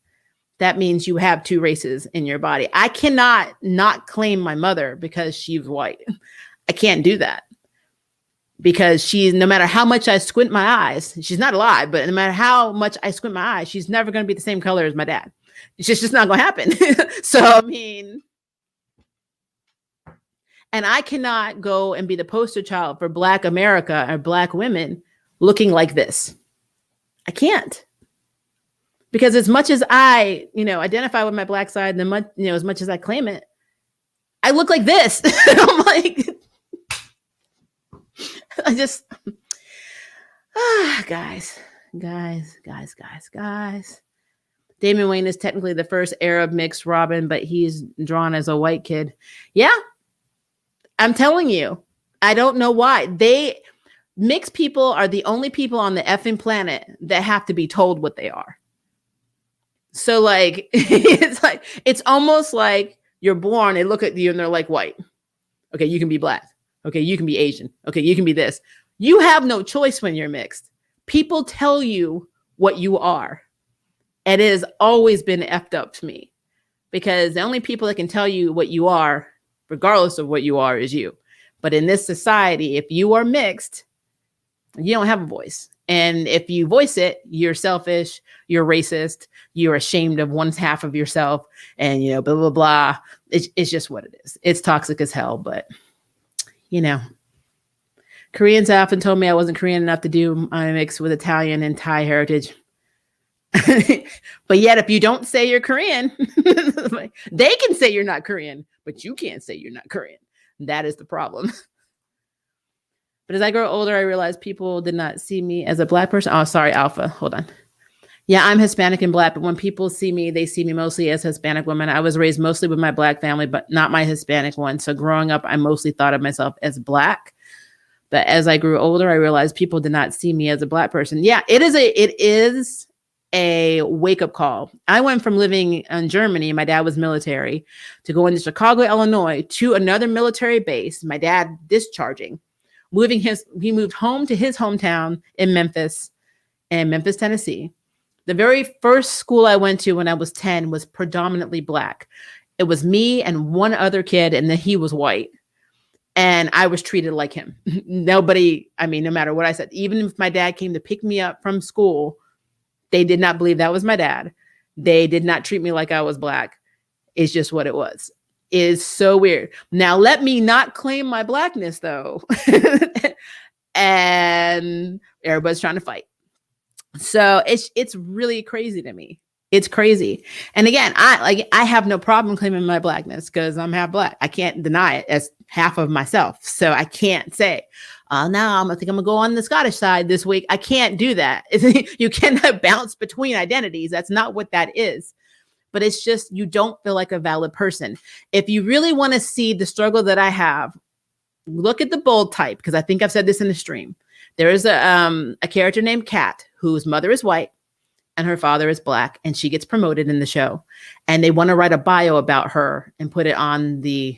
That means you have 2 races in your body. I cannot not claim my mother because she's white. I can't do that. Because no matter how much I squint my eyes, she's not alive, but no matter how much I squint my eyes, she's never going to be the same color as my dad. It's just not going to happen. So, I mean, and I cannot go and be the poster child for Black America or Black women looking like this. I can't. Because as much as I, identify with my Black side, as much as I claim it, I look like this. I'm like, guys. Damian Wayne is technically the first Arab mixed Robin, but he's drawn as a white kid. Yeah, I'm telling you, I don't know why. Mixed people are the only people on the effing planet that have to be told what they are. So like, it's almost like you're born, they look at you and they're like, white. Okay, you can be Black. Okay, you can be Asian. Okay, you can be this. You have no choice when you're mixed. People tell you what you are. And it has always been effed up to me because the only people that can tell you what you are, regardless of what you are, is you. But in this society, if you are mixed, you don't have a voice. And if you voice it, you're selfish, you're racist, you're ashamed of one half of yourself, and, blah, blah, blah. It's just what it is. It's toxic as hell, but Koreans often told me I wasn't Korean enough to do my mix with Italian and Thai heritage. But yet, if you don't say you're Korean, they can say you're not Korean, but you can't say you're not Korean. That is the problem. But as I grow older, I realized people did not see me as a Black person. Oh, sorry, Alpha. Hold on. Yeah, I'm Hispanic and Black, but when people see me, they see me mostly as Hispanic woman. I was raised mostly with my Black family, but not my Hispanic one. So growing up, I mostly thought of myself as Black. But as I grew older, I realized people did not see me as a Black person. Yeah, it is a wake-up call. I went from living in Germany, my dad was military, to going to Chicago, Illinois, to another military base, my dad discharging, he moved home to his hometown in Memphis, Tennessee. The very first school I went to when I was 10 was predominantly Black. It was me and one other kid, and then he was white. And I was treated like him. No matter what I said, even if my dad came to pick me up from school, they did not believe that was my dad. They did not treat me like I was Black. It's just what it was. It is so weird. Now, let me not claim my Blackness, though. And everybody's trying to fight. So it's really crazy to me. It's crazy. And again, I have no problem claiming my Blackness because I'm half Black. I can't deny it as half of myself. So I can't say, now I think I'm gonna go on the Scottish side this week. I can't do that. You cannot bounce between identities. That's not what that is. But it's just, you don't feel like a valid person. If you really want to see the struggle that I have, look at the bold type, because I think I've said this in the stream. There is a character named Kat, whose mother is white and her father is Black, and she gets promoted in the show. And they want to write a bio about her and put it on the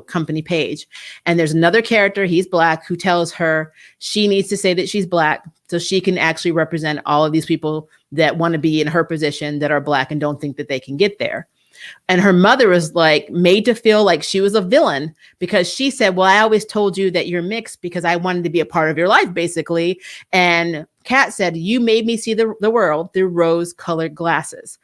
company page. And there's another character, he's Black, who tells her she needs to say that she's Black so she can actually represent all of these people that want to be in her position that are Black and don't think that they can get there. And her mother was like made to feel like she was a villain because she said, well, I always told you that you're mixed because I wanted to be a part of your life, basically. And Kat said, you made me see the world through rose-colored glasses.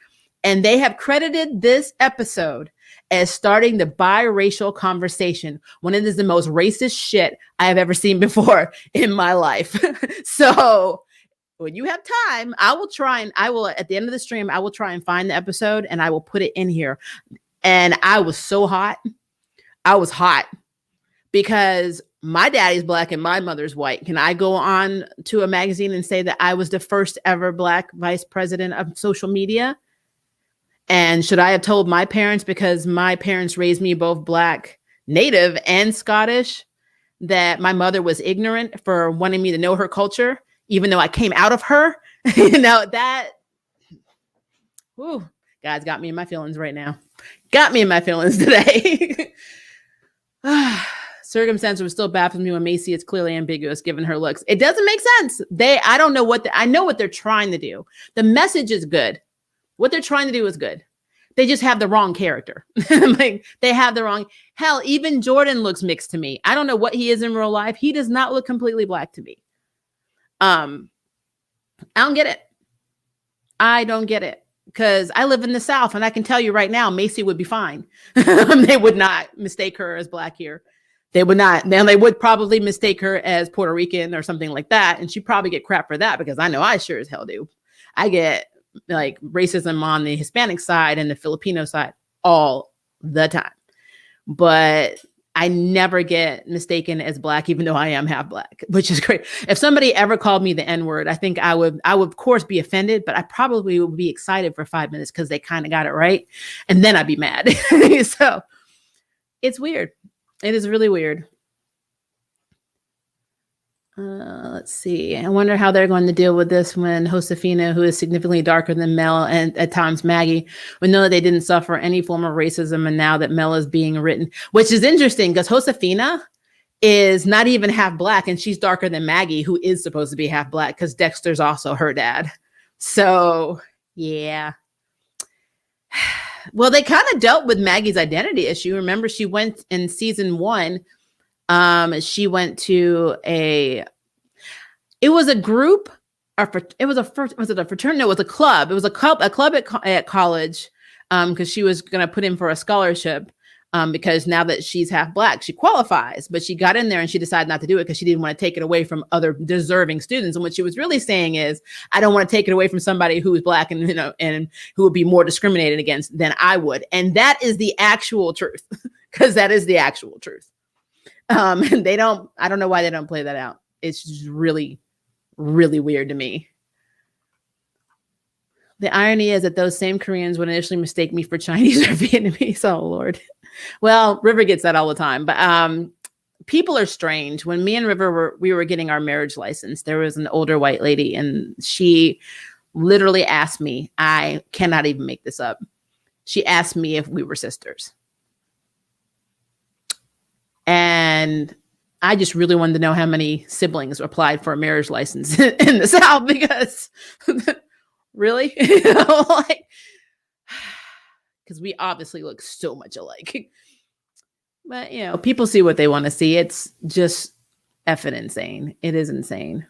And they have credited this episode as starting the biracial conversation when it is the most racist shit I have ever seen before in my life. So when you have time, I will at the end of the stream, I will try and find the episode and I will put it in here. And I was so hot. I was hot because my daddy's Black and my mother's white. Can I go on to a magazine and say that I was the first ever Black vice president of social media? And should I have told my parents, because my parents raised me both Black, Native, and Scottish, that my mother was ignorant for wanting me to know her culture, even though I came out of her? That, God's got me in my feelings right now. Got me in my feelings today. Circumstance was still baffling me when Macy is clearly ambiguous given her looks. It doesn't make sense. I don't know I know what they're trying to do. The message is good. What they're trying to do is good. They just have the wrong character. They have the wrong. Hell, even Jordan looks mixed to me. I don't know what he is in real life. He does not look completely Black to me. I don't get it. I don't get it because I live in the South and I can tell you right now, Macy would be fine. They would not mistake her as Black here. They would not. Now they would probably mistake her as Puerto Rican or something like that. And she'd probably get crap for that because I know I sure as hell do. I get like racism on the Hispanic side and the Filipino side all the time. But I never get mistaken as Black, even though I am half Black, which is great. If somebody ever called me the N-word, I think I would of course be offended, but I probably would be excited for 5 minutes because they kind of got it right. And then I'd be mad. So it's weird. It is really weird. Let's see. I wonder how they're going to deal with this when Josefina, who is significantly darker than Mel and at times Maggie, would know that they didn't suffer any form of racism. And now that Mel is being written, which is interesting because Josefina is not even half Black and she's darker than Maggie, who is supposed to be half Black because Dexter's also her dad. So, yeah. Well, they kind of dealt with Maggie's identity issue. Remember, she went in season 1. She went to it was a group, was it a fraternity? No, it was a club. It was a club at college, because she was going to put in for a scholarship, because now that she's half Black, she qualifies, but she got in there and she decided not to do it because she didn't want to take it away from other deserving students. And what she was really saying is, I don't want to take it away from somebody who is Black and, and who would be more discriminated against than I would. And that is the actual truth, because that is the actual truth. And I don't know why they don't play that out. It's just really, really weird to me. The irony is that those same Koreans would initially mistake me for Chinese or Vietnamese. Oh, Lord. Well, River gets that all the time. But people are strange. When me and River we were getting our marriage license, there was an older white lady, and she literally asked me, I cannot even make this up. She asked me if we were sisters. And I just really wanted to know how many siblings applied for a marriage license in the South, because really, like, because we obviously look so much alike. But, people see what they want to see. It's just effing insane. It is insane.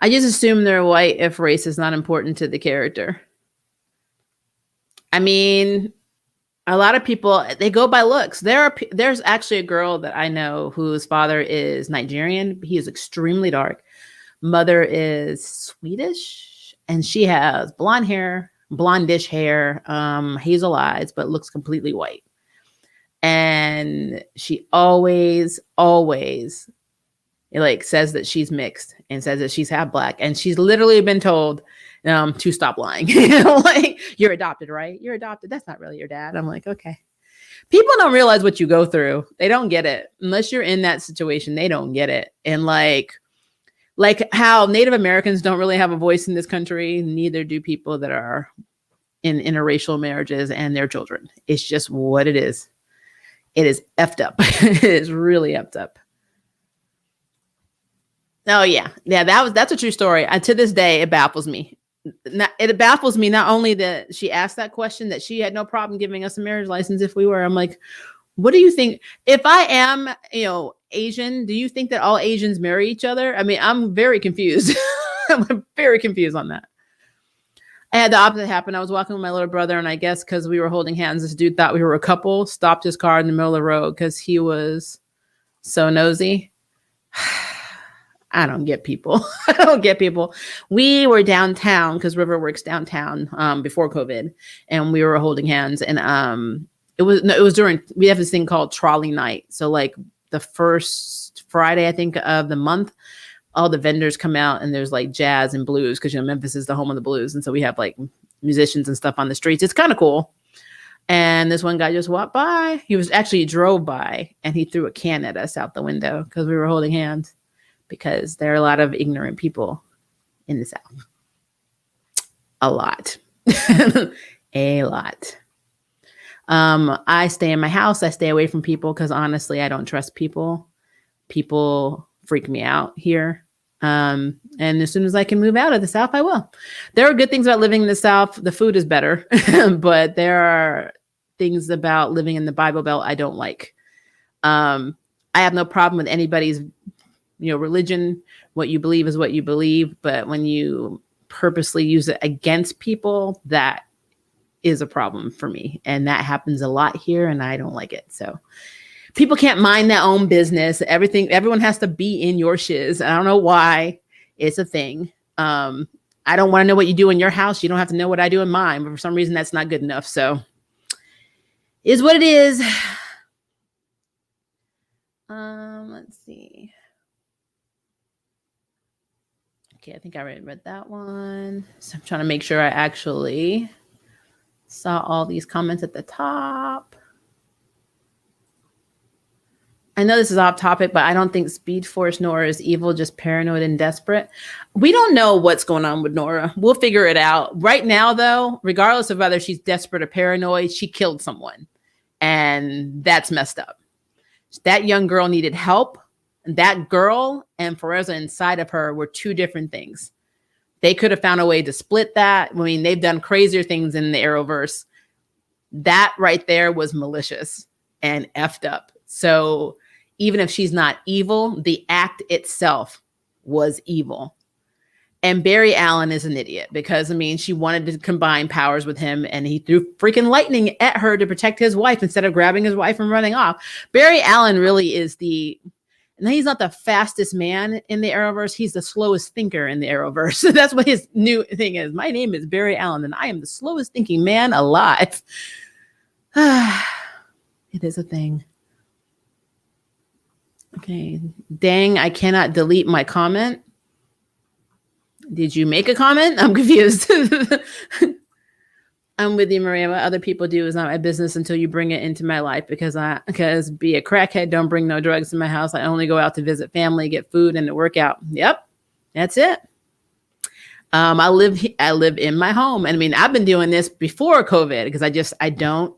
I just assume they're white if race is not important to the character. I mean, a lot of people, they go by looks. There's actually a girl that I know whose father is Nigerian. He is extremely dark. Mother is Swedish, and she has blonde hair, blondish hair, hazel eyes, but looks completely white. And she always says that she's mixed and says that she's half black. And she's literally been told to stop lying. Like, you're adopted, right? You're adopted. That's not really your dad. I'm like, okay. People don't realize what you go through. They don't get it. Unless you're in that situation, they don't get it. And like how Native Americans don't really have a voice in this country, neither do people that are in interracial marriages and their children. It's just what it is. It is effed up. It is really effed up. Oh yeah. That's a true story. To this day, it baffles me. It baffles me not only that she asked that question, that she had no problem giving us a marriage license if we were. I'm like, what do you think? If I am, Asian, do you think that all Asians marry each other? I mean, I'm very confused. I'm very confused on that. I had the opposite happen. I was walking with my little brother, and I guess because we were holding hands, this dude thought we were a couple, stopped his car in the middle of the road because he was so nosy. I don't get people. I don't get people. We were downtown because River works downtown before COVID, and we were holding hands. And it was during, we have this thing called trolley night. So like the first Friday, I think, of the month, all the vendors come out, and there's like jazz and blues because, Memphis is the home of the blues. And so we have like musicians and stuff on the streets. It's kind of cool. And this one guy just walked by. He drove by, and he threw a can at us out the window because we were holding hands, because there are a lot of ignorant people in the South. A lot. A lot. I stay in my house. I stay away from people because honestly, I don't trust people. People freak me out here. And as soon as I can move out of the South, I will. There are good things about living in the South. The food is better, but there are things about living in the Bible Belt I don't like. I have no problem with anybody's religion. What you believe is what you believe. But when you purposely use it against people, that is a problem for me. And that happens a lot here, and I don't like it. So people can't mind their own business. Everyone has to be in your shiz. I don't know why. It's a thing. I don't want to know what you do in your house. You don't have to know what I do in mine. But for some reason, that's not good enough. So is what it is. Let's see. Okay, I think I already read that one. So I'm trying to make sure I actually saw all these comments at the top. I know this is off topic, but I don't think Speed Force Nora is evil, just paranoid and desperate. We don't know what's going on with Nora. We'll figure it out. Right now, though, regardless of whether she's desperate or paranoid, she killed someone. And that's messed up. That young girl needed help. That girl and Fereza inside of her were two different things. They could have found a way to split that. I mean, they've done crazier things in the Arrowverse. That right there was malicious and effed up. So even if she's not evil, the act itself was evil. And Barry Allen is an idiot because, she wanted to combine powers with him, and he threw freaking lightning at her to protect his wife instead of grabbing his wife and running off. Barry Allen really is and he's not the fastest man in the Arrowverse. He's the slowest thinker in the Arrowverse. That's what his new thing is. My name is Barry Allen, and I am the slowest thinking man alive. It is a thing. Okay. Dang, I cannot delete my comment. Did you make a comment? I'm confused. I'm with you, Maria. What other people do is not my business until you bring it into my life because be a crackhead, don't bring no drugs in my house. I only go out to visit family, get food, and to work out. Yep. That's it. I live in my home. And I mean, I've been doing this before COVID because I just don't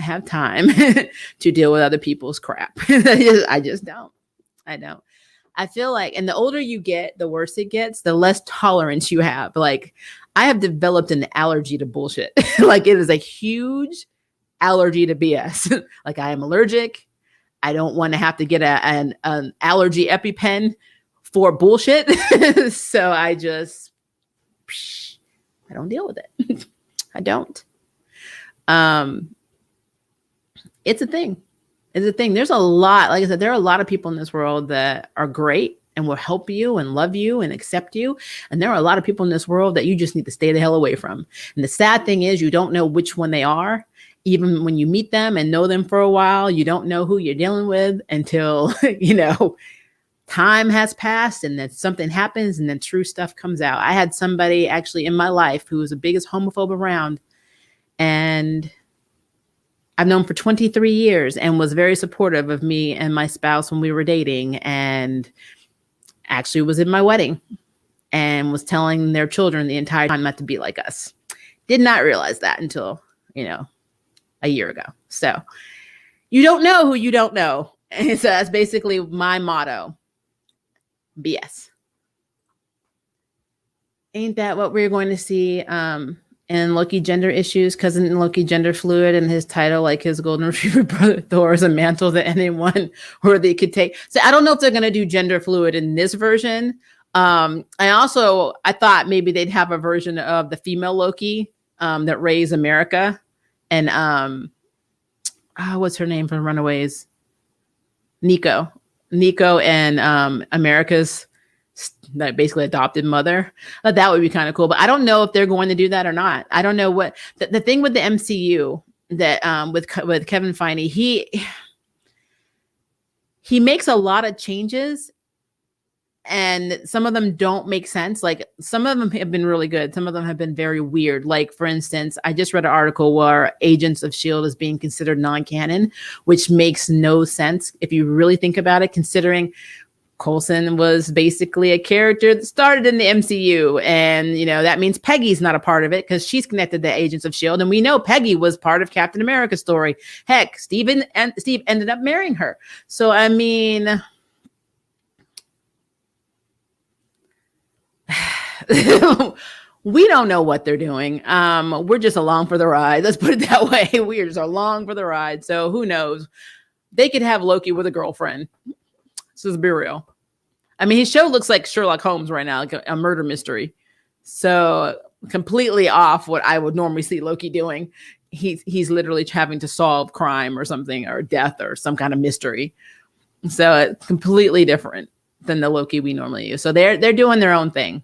have time to deal with other people's crap. I just don't. I don't. I feel like, and the older you get, the worse it gets, the less tolerance you have. Like, I have developed an allergy to bullshit. Like, it is a huge allergy to BS. Like, I am allergic. I don't want to have to get an allergy EpiPen for bullshit. So I don't deal with it. I don't. It's a thing. It's a thing. There's a lot, like I said, there are a lot of people in this world that are great and will help you and love you and accept you. And there are a lot of people in this world that you just need to stay the hell away from. And the sad thing is you don't know which one they are. Even when you meet them and know them for a while, you don't know who you're dealing with until, time has passed and then something happens and then true stuff comes out. I had somebody actually in my life who was the biggest homophobe around, and I've known for 23 years and was very supportive of me and my spouse when we were dating, and actually was in my wedding and was telling their children the entire time not to be like us. Did not realize that until, a year ago. So you don't know who you don't know. And so that's basically my motto. BS. Ain't that what we're going to see in Loki gender issues? Cousin Loki gender fluid and his title, like his golden retriever brother Thor, is a mantle that anyone or they could take. So I don't know if they're going to do gender fluid in this version. I thought maybe they'd have a version of the female Loki that raised America. And what's her name from Runaways? Nico and America's basically adopted mother. That would be kind of cool, but I don't know if they're going to do that or not. I don't know what the thing with the MCU that with Kevin Feige, he makes a lot of changes and some of them don't make sense. Like, some of them have been really good. Some of them have been very weird. Like, for instance, I just read an article where Agents of S.H.I.E.L.D. is being considered non-canon, which makes no sense if you really think about it, considering Coulson was basically a character that started in the MCU. And, that means Peggy's not a part of it because she's connected to Agents of S.H.I.E.L.D. And we know Peggy was part of Captain America's story. Heck, Steve ended up marrying her. So, I mean... we don't know what they're doing. We're just along for the ride. Let's put it that way. We're just along for the ride. So who knows? They could have Loki with a girlfriend. So let's be real. I mean, his show looks like Sherlock Holmes right now, like a murder mystery. So completely off what I would normally see Loki doing. He's literally having to solve crime or something, or death or some kind of mystery. So it's completely different than the Loki we normally use. So they're doing their own thing.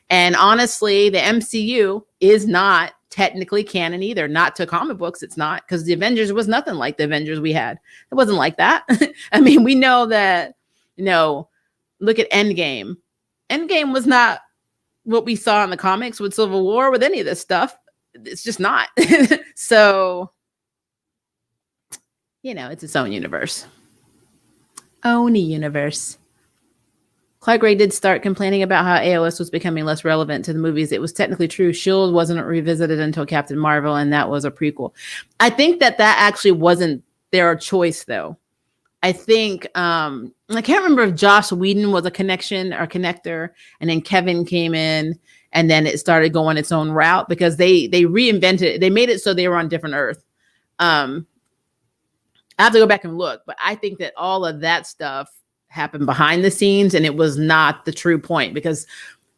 And honestly, the MCU is not technically canon either. Not to comic books, it's not, because the Avengers was nothing like the Avengers we had. It wasn't like that. I mean, we know that, look at Endgame. Endgame was not what we saw in the comics with Civil War, with any of this stuff. It's just not. So, it's its own universe. Own universe. Clark Gray did start complaining about how AOS was becoming less relevant to the movies. It was technically true. S.H.I.E.L.D. wasn't revisited until Captain Marvel, and that was a prequel. I think that actually wasn't their choice, though. I think, I can't remember if Joss Whedon was a connection or connector, and then Kevin came in, and then it started going its own route because they reinvented it. They made it so they were on different Earth. I have to go back and look, but I think that all of that stuff happened behind the scenes, and it was not the true point, because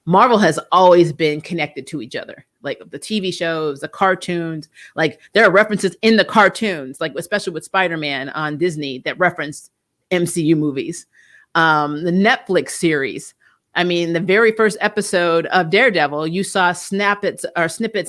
Marvel has always been connected to each other, like the TV shows, the cartoons. Like, there are references in the cartoons, like especially with Spider-Man on Disney, that referenced MCU movies. The Netflix series, I mean, the very first episode of Daredevil, you saw snippets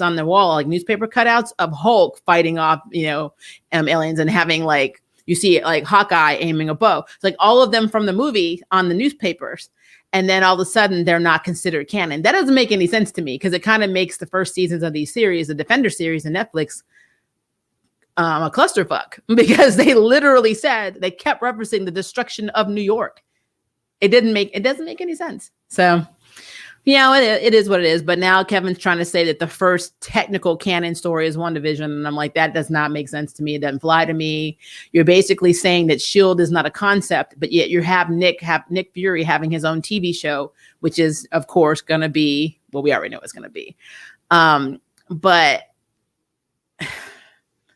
on the wall, like newspaper cutouts of Hulk fighting off, aliens, and having like You see like Hawkeye aiming a bow. It's like all of them from the movie on the newspapers. And then all of a sudden they're not considered canon. That doesn't make any sense to me because it kind of makes the first seasons of these series, the Defender series and Netflix, a clusterfuck because they literally said they kept referencing the destruction of New York. It doesn't make any sense. So, it is what it is. But now Kevin's trying to say that the first technical canon story is WandaVision. And I'm like, that does not make sense to me. It doesn't fly to me. You're basically saying that S.H.I.E.L.D. is not a concept, but yet you have Nick Fury having his own TV show, which is, of course, going to be, well, we already know it's going to be. But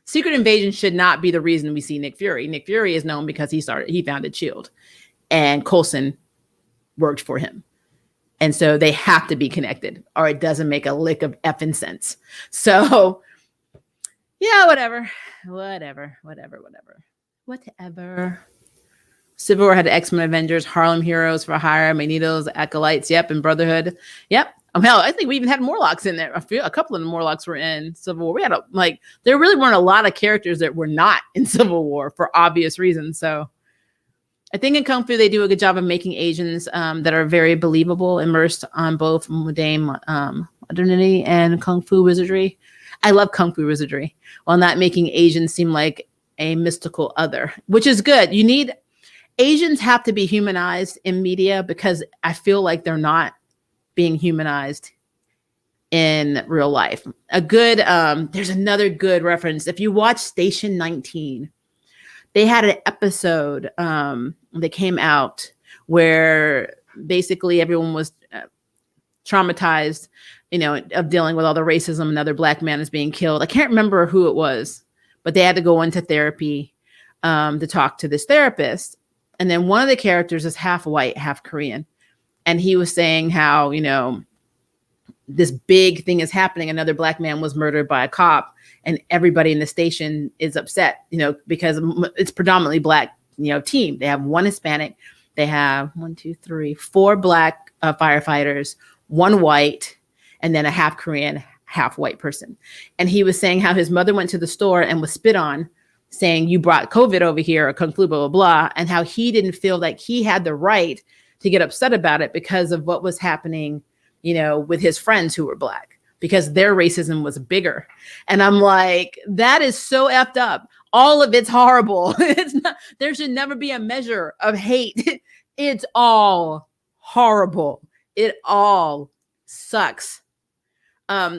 Secret Invasion should not be the reason we see Nick Fury. Nick Fury is known because he founded S.H.I.E.L.D. and Coulson worked for him. And so they have to be connected or it doesn't make a lick of effing sense. So whatever. Civil War had X-Men Avengers, Harlem Heroes for Hire, Magnetos, Acolytes. Yep. And Brotherhood. Yep. Hell, I think we even had Morlocks in there. A couple of the Morlocks were in Civil War. We had there really weren't a lot of characters that were not in Civil War for obvious reasons. So I think in Kung Fu, they do a good job of making Asians that are very believable, immersed on both mundane modernity and Kung Fu wizardry. I love Kung Fu wizardry while not making Asians seem like a mystical other, which is good. Asians have to be humanized in media because I feel like they're not being humanized in real life. There's another good reference. If you watch Station 19, they had an episode that came out where basically everyone was traumatized, of dealing with all the racism. Another Black man is being killed. I can't remember who it was, but they had to go into therapy to talk to this therapist. And then one of the characters is half white, half Korean. And he was saying how, this big thing is happening. Another Black man was murdered by a cop. And everybody in the station is upset, because it's predominantly Black, team. They have one Hispanic. They have 4 Black firefighters, 1 white, and then a half Korean, half white person. And he was saying how his mother went to the store and was spit on, saying, you brought COVID over here or Kung Flu, blah, blah, blah. And how he didn't feel like he had the right to get upset about it because of what was happening, with his friends who were Black. Because their racism was bigger. And I'm like, that is so effed up. All of it's horrible. There should never be a measure of hate. It's all horrible. It all sucks.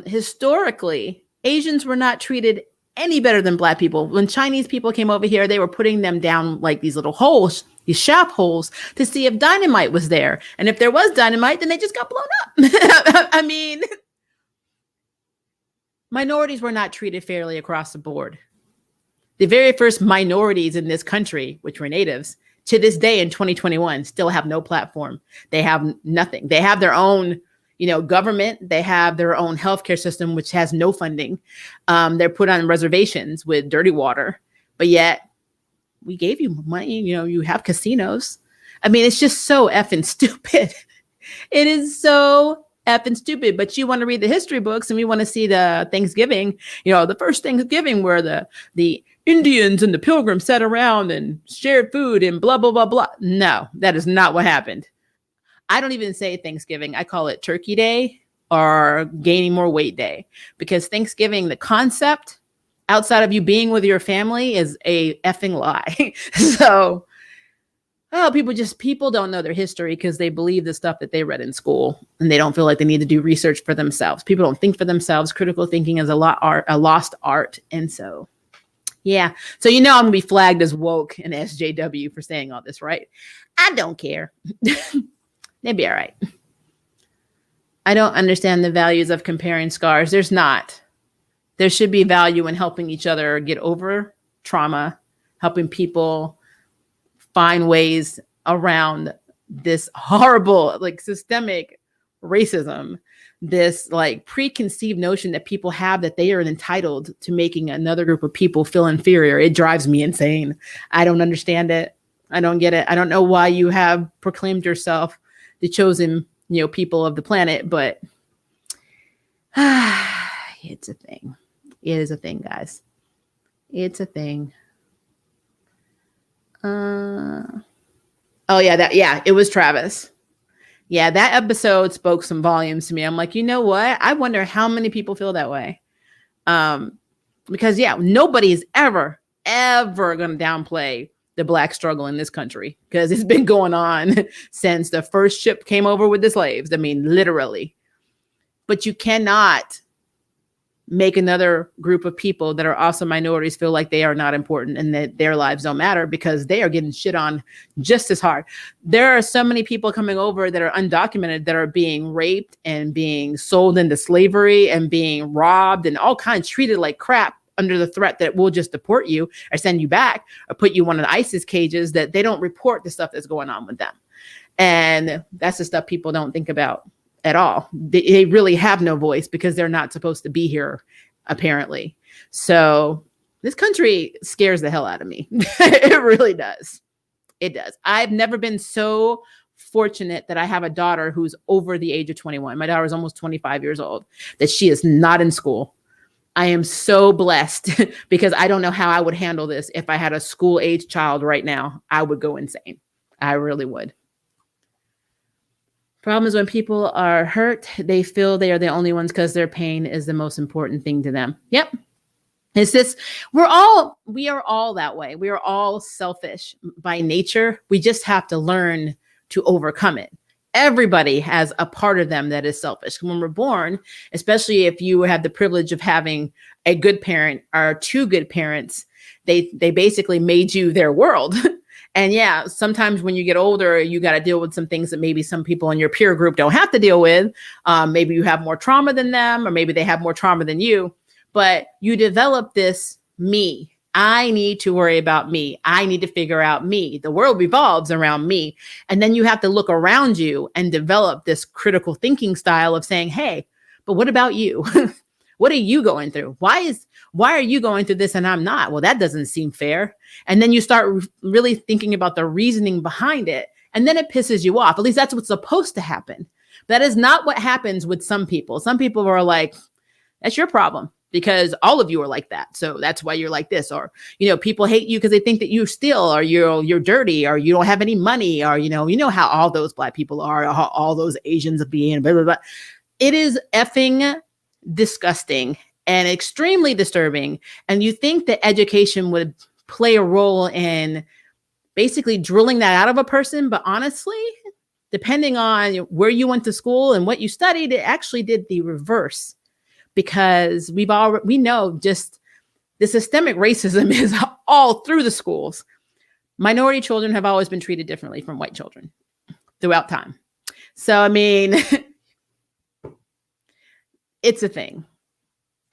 Historically, Asians were not treated any better than Black people. When Chinese people came over here, they were putting them down like these little holes, these shaft holes, to see if dynamite was there. And if there was dynamite, then they just got blown up. I mean, minorities were not treated fairly across the board. The very first minorities in this country, which were natives, to this day in 2021, still have no platform. They have nothing. They have their own, government. They have their own healthcare system, which has no funding. They're put on reservations with dirty water, but yet we gave you money. You have casinos. I mean, it's just so effing stupid. It is so effing stupid. But you want to read the history books and we want to see the Thanksgiving, the first Thanksgiving where the Indians and the Pilgrims sat around and shared food and blah, blah, blah, blah. No, that is not what happened. I don't even say Thanksgiving. I call it Turkey Day or gaining more weight day, because Thanksgiving, the concept outside of you being with your family, is a effing lie. So, people don't know their history because they believe the stuff that they read in school and they don't feel like they need to do research for themselves. People don't think for themselves. Critical thinking is a lost art. And so, yeah. So, I'm going to be flagged as woke and SJW for saying all this, right? I don't care. They'd be all right. I don't understand the values of comparing scars. There's not. There should be value in helping each other get over trauma, helping people find ways around this horrible, systemic racism, this preconceived notion that people have that they are entitled to making another group of people feel inferior. It drives me insane. I don't understand it. I don't get it. I don't know why you have proclaimed yourself the chosen, people of the planet, but it's a thing. It is a thing, guys. It's a thing. Oh yeah, it was Travis. Yeah, that episode spoke some volumes to me. I'm like, you know what? I wonder how many people feel that way. Because yeah, nobody is ever going to downplay the Black struggle in this country because it's been going on since the first ship came over with the slaves. I mean, literally. But you cannot make another group of people that are also minorities feel like they are not important and that their lives don't matter because they are getting shit on just as hard. There are so many people coming over that are undocumented that are being raped and being sold into slavery and being robbed and all kinds treated like crap under the threat that we'll just deport you or send you back or put you in one of the ISIS cages, that they don't report the stuff that's going on with them. And that's the stuff people don't think about at all. They really have no voice because they're not supposed to be here, apparently. So this country scares the hell out of me. It really does. It does. I've never been so fortunate that I have a daughter who's over the age of 21. My daughter is almost 25 years old, that she is not in school. I am so blessed because I don't know how I would handle this. If I had a school age child right now, I would go insane. I really would. Problem is when people are hurt, they feel they are the only ones because their pain is the most important thing to them. Yep. It's this, we are all that way. We are all selfish by nature. We just have to learn to overcome it. Everybody has a part of them that is selfish. When we're born, especially if you have the privilege of having a good parent or two good parents, they basically made you their world. And yeah, sometimes when you get older, you got to deal with some things that maybe some people in your peer group don't have to deal with. Maybe you have more trauma than them, or maybe they have more trauma than you. But you develop this me. I need to worry about me. I need to figure out me. The world revolves around me. And then you have to look around you and develop this critical thinking style of saying, hey, but what about you? What are you going through? Why are you going through this and I'm not? Well, that doesn't seem fair. And then you start really thinking about the reasoning behind it. And then it pisses you off. At least that's what's supposed to happen. That is not what happens with some people. Some people are like, that's your problem, because all of you are like that. So that's why you're like this. Or, people hate you because they think that you steal, or you're dirty, or you don't have any money, or, you know how all those Black people are, how all those Asians are being, blah, blah, blah. It is effing disgusting and extremely disturbing. And you think that education would play a role in basically drilling that out of a person. But honestly, depending on where you went to school and what you studied, it actually did the reverse. Because we know just the systemic racism is all through the schools. Minority children have always been treated differently from white children throughout time. So, I mean, it's a thing.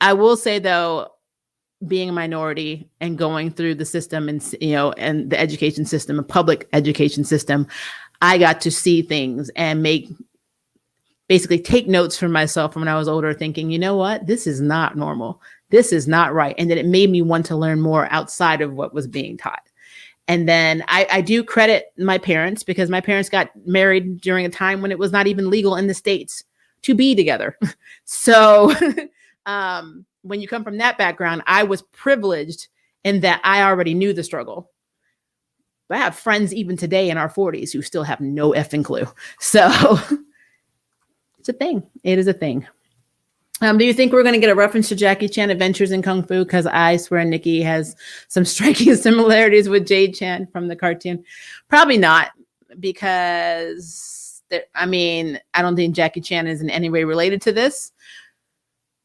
I will say, though, being a minority and going through the system and the education system, a public education system, I got to see things and basically take notes for myself from when I was older, thinking, you know what, this is not normal. This is not right. And then it made me want to learn more outside of what was being taught. And then I do credit my parents, because my parents got married during a time when it was not even legal in the States to be together. So when you come from that background, I was privileged in that I already knew the struggle. But I have friends even today in our 40s who still have no effing clue. So it's a thing. It is a thing. Do you think we're going to get a reference to Jackie Chan Adventures in Kung Fu? Because I swear Nikki has some striking similarities with Jade Chan from the cartoon. Probably not, because I don't think Jackie Chan is in any way related to this.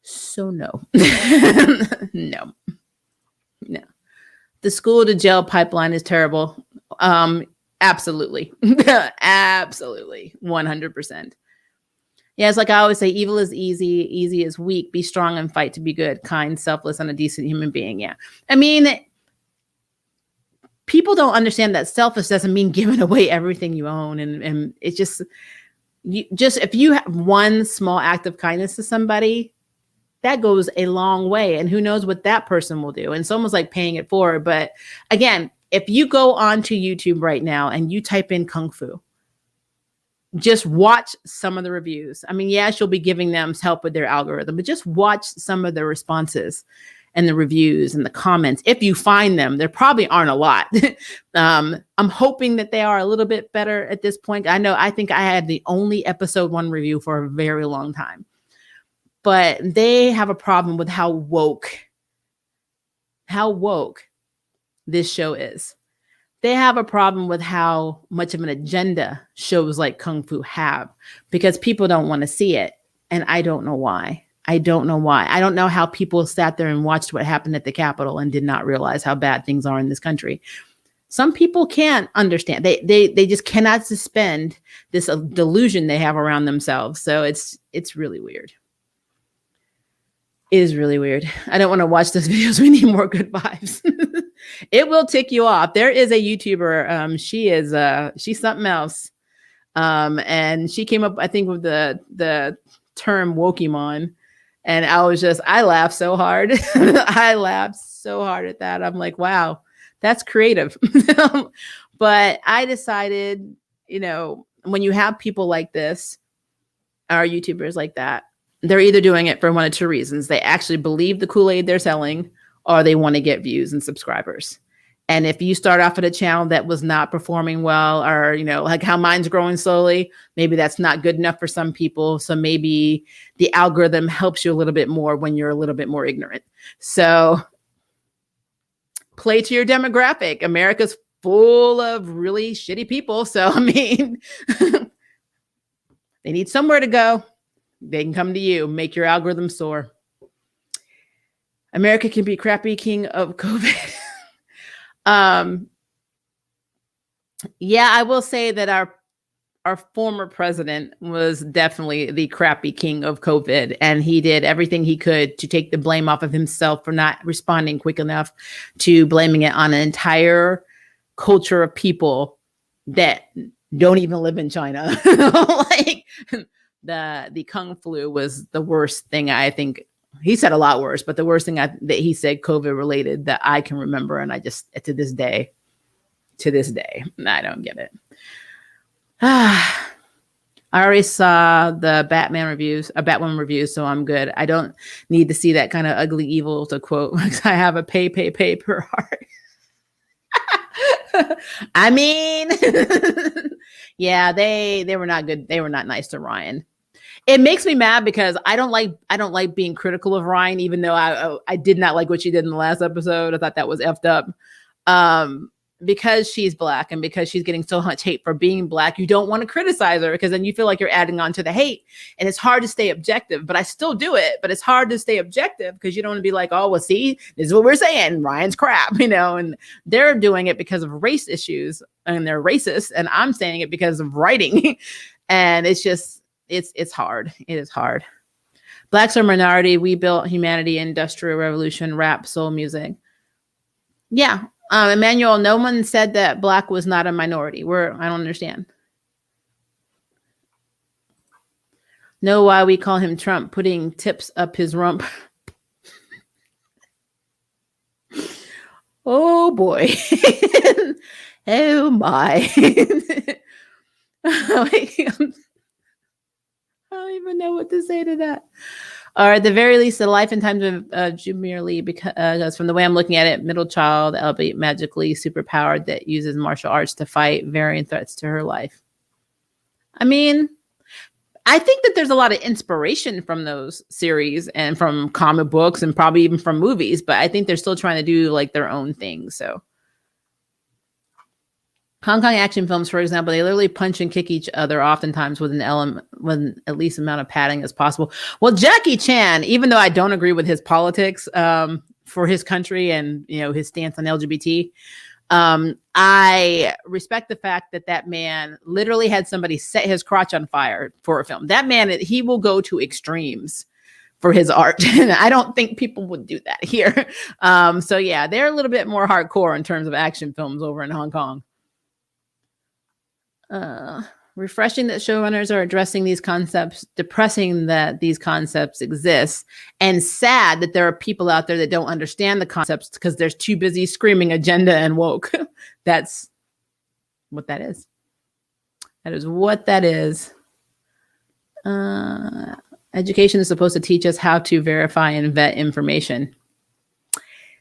So no. No. The school to jail pipeline is terrible. Absolutely. Absolutely. 100%. Yeah, it's like I always say, evil is easy, easy is weak. Be strong and fight to be good, kind, selfless, and a decent human being. Yeah. People don't understand that selfish doesn't mean giving away everything you own. And it's just if you have one small act of kindness to somebody, that goes a long way. And who knows what that person will do. And it's almost like paying it forward. But again, if you go onto YouTube right now and you type in Kung Fu, just watch some of the reviews. Yes, you'll be giving them help with their algorithm, but just watch some of the responses. and the reviews and the comments. If you find them, there probably aren't a lot. I'm hoping that they are a little bit better at this point. I think I had the only episode 1 review for a very long time, but they have a problem with how woke this show is. They have a problem with how much of an agenda shows like Kung Fu have, because people don't want to see it. And I don't know why. I don't know how people sat there and watched what happened at the Capitol and did not realize how bad things are in this country. Some people can't understand. They just cannot suspend this delusion they have around themselves. So it's really weird. It is really weird. I don't want to watch those videos. We need more good vibes. It will tick you off. There is a YouTuber. She's something else. And she came up, I think, with the term Wokemon. And I laughed so hard. I laughed so hard at that. I'm like, wow, that's creative. But I decided, when you have people like this, our YouTubers like that, they're either doing it for one of two reasons. They actually believe the Kool-Aid they're selling, or they want to get views and subscribers. And if you start off at a channel that was not performing well, or, like how mine's growing slowly, maybe that's not good enough for some people. So maybe the algorithm helps you a little bit more when you're a little bit more ignorant. So play to your demographic. America's full of really shitty people. So, they need somewhere to go. They can come to you, make your algorithm soar. America can be crappy king of COVID. Yeah, I will say that our former president was definitely the crappy king of COVID, and he did everything he could to take the blame off of himself for not responding quick enough, to blaming it on an entire culture of people that don't even live in China. Like the Kung flu was the worst thing. I think he said a lot worse, but the worst thing that he said COVID related that I can remember. And I just, to this day, I don't get it. I already saw the Batman reviews, Batwoman reviews, so I'm good. I don't need to see that kind of ugly evil, to quote. I have a pay per heart. I mean, yeah, they were not good. They were not nice to Ryan. It makes me mad because I don't like being critical of Ryan, even though I did not like what she did in the last episode. I thought that was effed up. Because she's Black and because she's getting so much hate for being Black, you don't want to criticize her, because then you feel like you're adding on to the hate, and it's hard to stay objective. But I still do it, but it's hard to stay objective because you don't want to be like, oh, well, see, this is what we're saying, Ryan's crap, and they're doing it because of race issues and they're racist, and I'm saying it because of writing. And it's just, it's hard. It is hard. Blacks are a minority. We built humanity, industrial revolution, rap, soul music. Yeah. Emmanuel, no one said that Black was not a minority. I don't understand. Know why we call him Trump, putting tips up his rump. Oh boy. Oh my. I don't even know what to say to that. Or at the very least, the life and times of Jameer Lee, because from the way I'm looking at it, middle child, albeit magically superpowered, that uses martial arts to fight varying threats to her life. I mean, I think that there's a lot of inspiration from those series and from comic books and probably even from movies, but I think they're still trying to do like their own thing. So Hong Kong action films, for example, they literally punch and kick each other oftentimes with at least amount of padding as possible. Well, Jackie Chan, even though I don't agree with his politics for his country and his stance on LGBT, I respect the fact that man literally had somebody set his crotch on fire for a film. That man, he will go to extremes for his art. And I don't think people would do that here. So yeah, they're a little bit more hardcore in terms of action films over in Hong Kong. Refreshing that showrunners are addressing these concepts, depressing that these concepts exist, and sad that there are people out there that don't understand the concepts because they're too busy screaming agenda and woke. That's what that is. That is what that is. Education is supposed to teach us how to verify and vet information.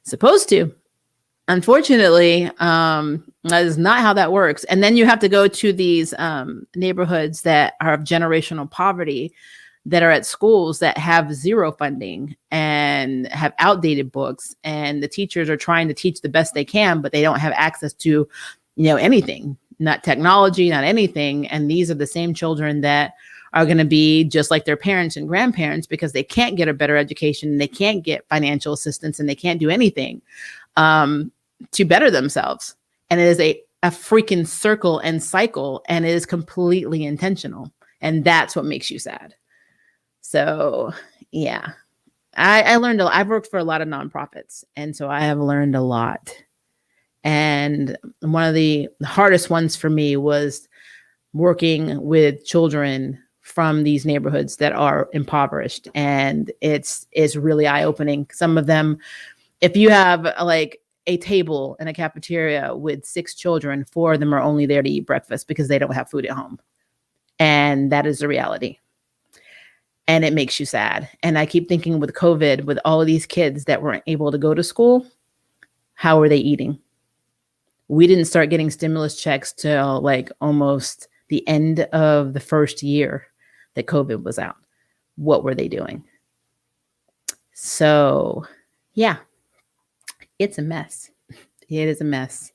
Supposed to. Unfortunately, that is not how that works. And then you have to go to these neighborhoods that are of generational poverty, that are at schools that have zero funding and have outdated books, and the teachers are trying to teach the best they can, but they don't have access to, anything, not technology, not anything. And these are the same children that are going to be just like their parents and grandparents, because they can't get a better education, they can't get financial assistance, and they can't do anything to better themselves. And it is a freaking circle and cycle, and it is completely intentional. And that's what makes you sad. So, yeah, I learned I've worked for a lot of nonprofits, and so I have learned a lot. And one of the hardest ones for me was working with children from these neighborhoods that are impoverished. And it's really eye-opening. Some of them, if you have like a table in a cafeteria with 6 children, 4 of them are only there to eat breakfast because they don't have food at home. And that is the reality. And it makes you sad. And I keep thinking, with COVID, with all of these kids that weren't able to go to school, how are they eating? We didn't start getting stimulus checks till like almost the end of the first year that COVID was out. What were they doing? So, yeah, it's a mess. It is a mess.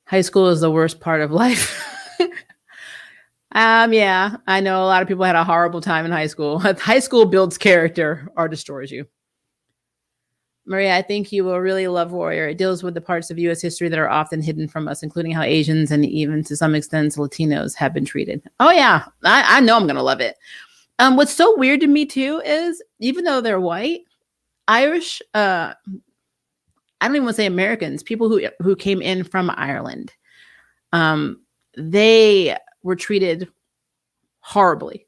High school is the worst part of life. Yeah, I know a lot of people had a horrible time in high school. High school builds character or destroys you. Maria, I think you will really love Warrior. It deals with the parts of U.S. history that are often hidden from us, including how Asians and even to some extent Latinos have been treated. Oh, yeah, I know I'm going to love it. What's so weird to me, too, is even though they're white, Irish, I don't even want to say Americans, people who came in from Ireland, they were treated horribly.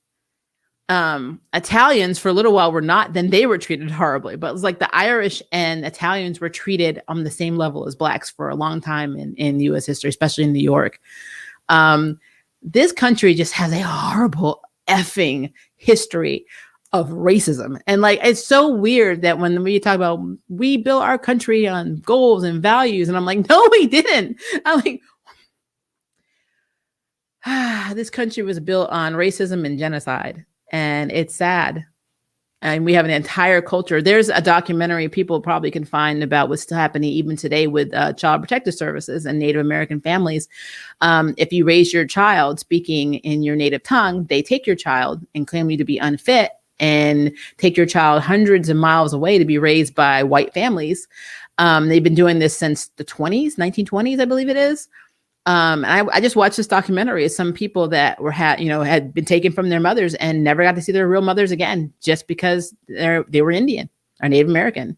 Italians for a little while were not, then they were treated horribly, but it was like the Irish and Italians were treated on the same level as Blacks for a long time in US history, especially in New York. This country just has a horrible effing history of racism. And like, it's so weird that when we talk about, we built our country on goals and values, and I'm like, no, we didn't. I'm like, this country was built on racism and genocide, and it's sad. And we have an entire culture. There's a documentary people probably can find about what's still happening even today with Child Protective Services and Native American families. If you raise your child speaking in your native tongue, they take your child and claim you to be unfit and take your child hundreds of miles away to be raised by white families. They've been doing this since the 1920s, I believe it is. And I just watched this documentary of some people that had been taken from their mothers and never got to see their real mothers again, just because they were Indian or Native American.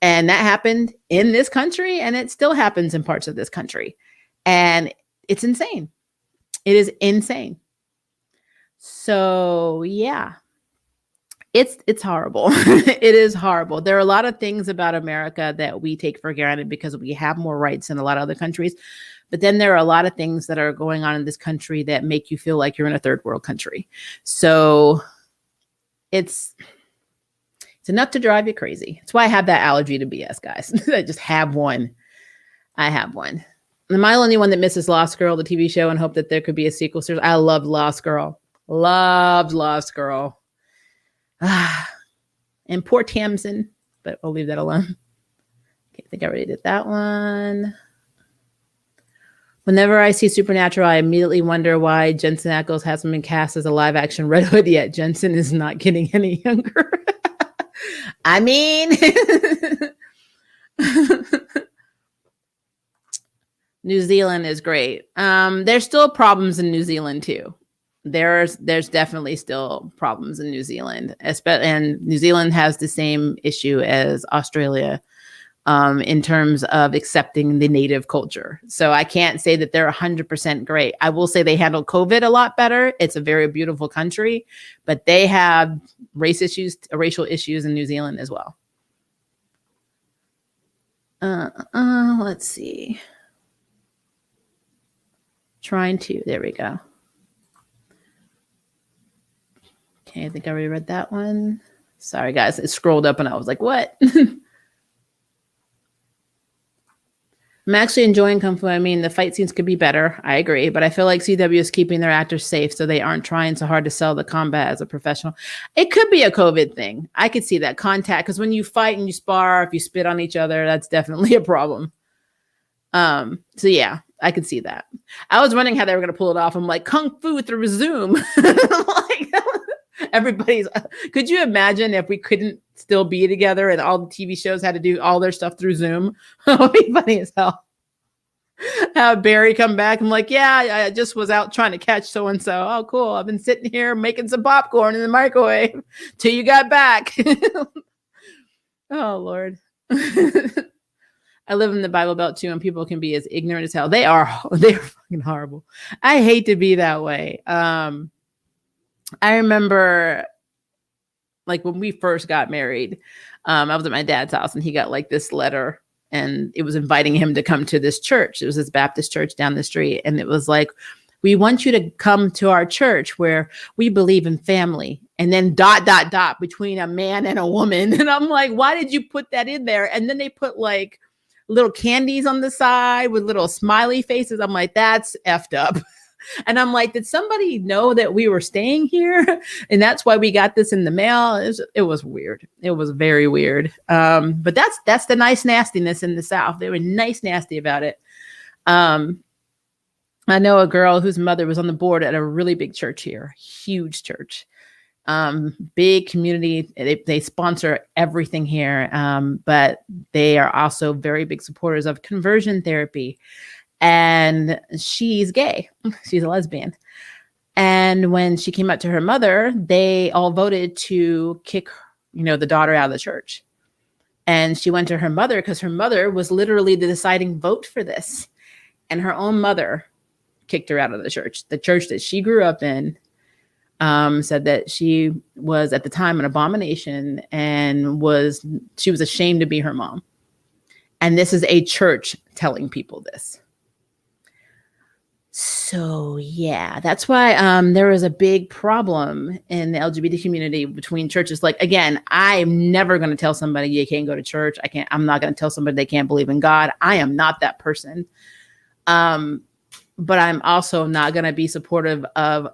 And that happened in this country, and it still happens in parts of this country. And it's insane. It is insane. So yeah, it's horrible. It is horrible. There are a lot of things about America that we take for granted because we have more rights than a lot of other countries. But then there are a lot of things that are going on in this country that make you feel like you're in a third world country. So it's enough to drive you crazy. That's why I have that allergy to BS, guys. I just have one. I have one. Am I the only one that misses Lost Girl, the TV show, and hope that there could be a sequel series? I loved Lost Girl. Loved Lost Girl. And poor Tamsin, but we'll leave that alone. Okay, I think I already did that one. Whenever I see Supernatural, I immediately wonder why Jensen Ackles hasn't been cast as a live action Red Hood yet. Jensen is not getting any younger. I mean, New Zealand is great. There's still problems in New Zealand too. There's definitely still problems in New Zealand, and New Zealand has the same issue as Australia. In terms of accepting the native culture. So I can't say that they're 100% great. I will say they handle COVID a lot better. It's a very beautiful country, but they have racial issues in New Zealand as well. Let's see. There we go. Okay, I think I already read that one. Sorry, guys. It scrolled up and I was like, what? I'm actually enjoying Kung Fu. I mean, the fight scenes could be better. I agree, but I feel like CW is keeping their actors safe, so they aren't trying so hard to sell the combat as a professional. It could be a COVID thing. I could see that contact, because when you fight and you spar, if you spit on each other, that's definitely a problem. So yeah, I could see that. I was wondering how they were going to pull it off. I'm like, Kung Fu through Zoom. Like, everybody's. Could you imagine if we couldn't still be together and all the TV shows had to do all their stuff through Zoom? It would be funny as hell. Have Barry come back. I'm like, yeah, I just was out trying to catch so and so. Oh, cool. I've been sitting here making some popcorn in the microwave till you got back. Oh, Lord. I live in the Bible Belt too, and people can be as ignorant as hell. They're fucking horrible. I hate to be that way. I remember, like, when we first got married, I was at my dad's house, and he got like this letter, and it was inviting him to come to this church. It was this Baptist church down the street, and it was like, we want you to come to our church where we believe in family, and then ... between a man and a woman. And I'm like, why did you put that in there? And then they put like little candies on the side with little smiley faces. I'm like, that's effed up. And I'm like, did somebody know that we were staying here? And that's why we got this in the mail. It was weird. It was very weird. But that's the nice nastiness in the South. They were nice nasty about it. I know a girl whose mother was on the board at a really big church here, huge church. Big community. They sponsor everything here. But they are also very big supporters of conversion therapy. And she's gay. She's a lesbian. And when she came up to her mother, they all voted to kick, the daughter out of the church. And she went to her mother because her mother was literally the deciding vote for this. And her own mother kicked her out of the church that she grew up in. Said that she was at the time an abomination and she was ashamed to be her mom. And this is a church telling people this. So yeah, that's why there was a big problem in the LGBT community between churches. Like, again, I'm never going to tell somebody you can't go to church. I'm not going to tell somebody they can't believe in God. I am not that person. But I'm also not going to be supportive of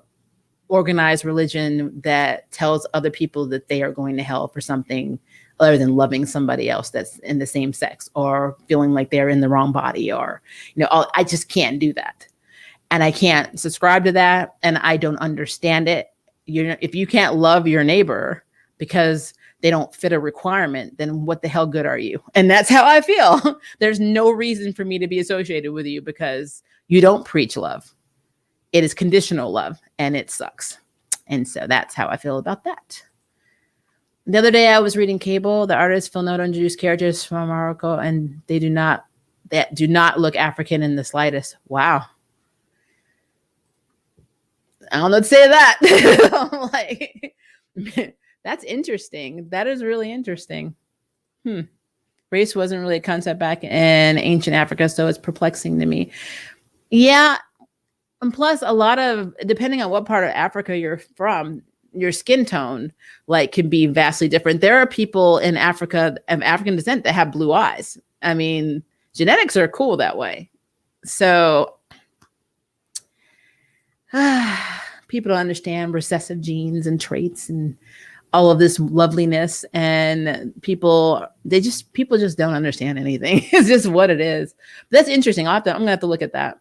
organized religion that tells other people that they are going to hell for something other than loving somebody else that's in the same sex or feeling like they're in the wrong body, or, I just can't do that. And I can't subscribe to that. And I don't understand it. If you can't love your neighbor because they don't fit a requirement, then what the hell good are you? And that's how I feel. There's no reason for me to be associated with you because you don't preach love. It is conditional love, and it sucks. And so that's how I feel about that. The other day I was reading Cable. The artist Phil Noto introduced characters from Morocco, and they do not look African in the slightest. Wow. I don't know what to say to that. I'm like, that's interesting. That is really interesting. Race wasn't really a concept back in ancient Africa, so it's perplexing to me. Yeah. And plus, depending on what part of Africa you're from, your skin tone can be vastly different. There are people in Africa of African descent that have blue eyes. I mean, genetics are cool that way. So people don't understand recessive genes and traits and all of this loveliness, and people just don't understand anything. It's just what it is. But that's interesting. I'm gonna have to look at that.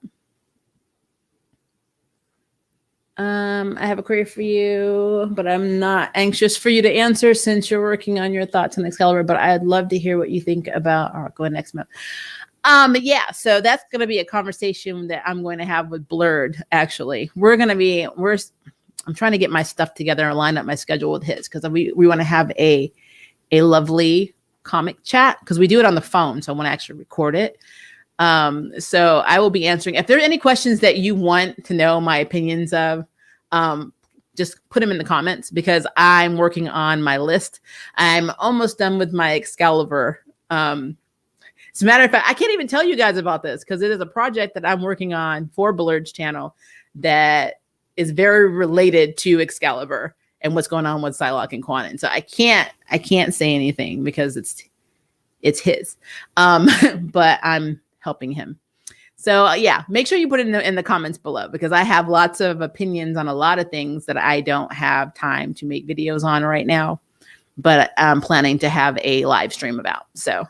I have a query for you, but I'm not anxious for you to answer since you're working on your thoughts on Excalibur, but I'd love to hear what you think about, go ahead next month. Yeah, so that's going to be a conversation that I'm going to have with Blurred. Actually, I'm trying to get my stuff together and line up my schedule with his, because we want to have a lovely comic chat, because we do it on the phone. So I want to actually record it. So I will be answering. If there are any questions that you want to know my opinions of, just put them in the comments, because I'm working on my list. I'm almost done with my Excalibur. As a matter of fact, I can't even tell you guys about this because it is a project that I'm working on for Blurred's channel that is very related to Excalibur and what's going on with Psylocke and Quanon. So I can't say anything because it's his. But I'm helping him. So yeah, make sure you put it in the comments below, because I have lots of opinions on a lot of things that I don't have time to make videos on right now, but I'm planning to have a live stream about. So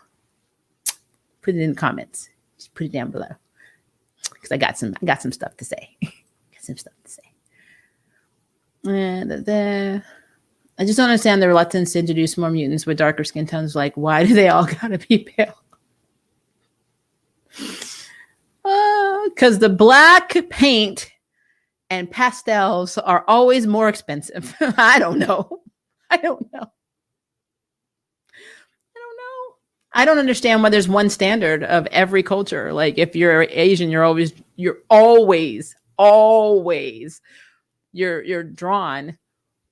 put it in the comments. Just put it down below, because I got some stuff to say. Got some stuff to say. And I just don't understand the reluctance to introduce more mutants with darker skin tones. Like, why do they all gotta be pale? Because the black paint and pastels are always more expensive. I don't know. I don't understand why there's one standard of every culture. Like, if you're Asian, you're always drawn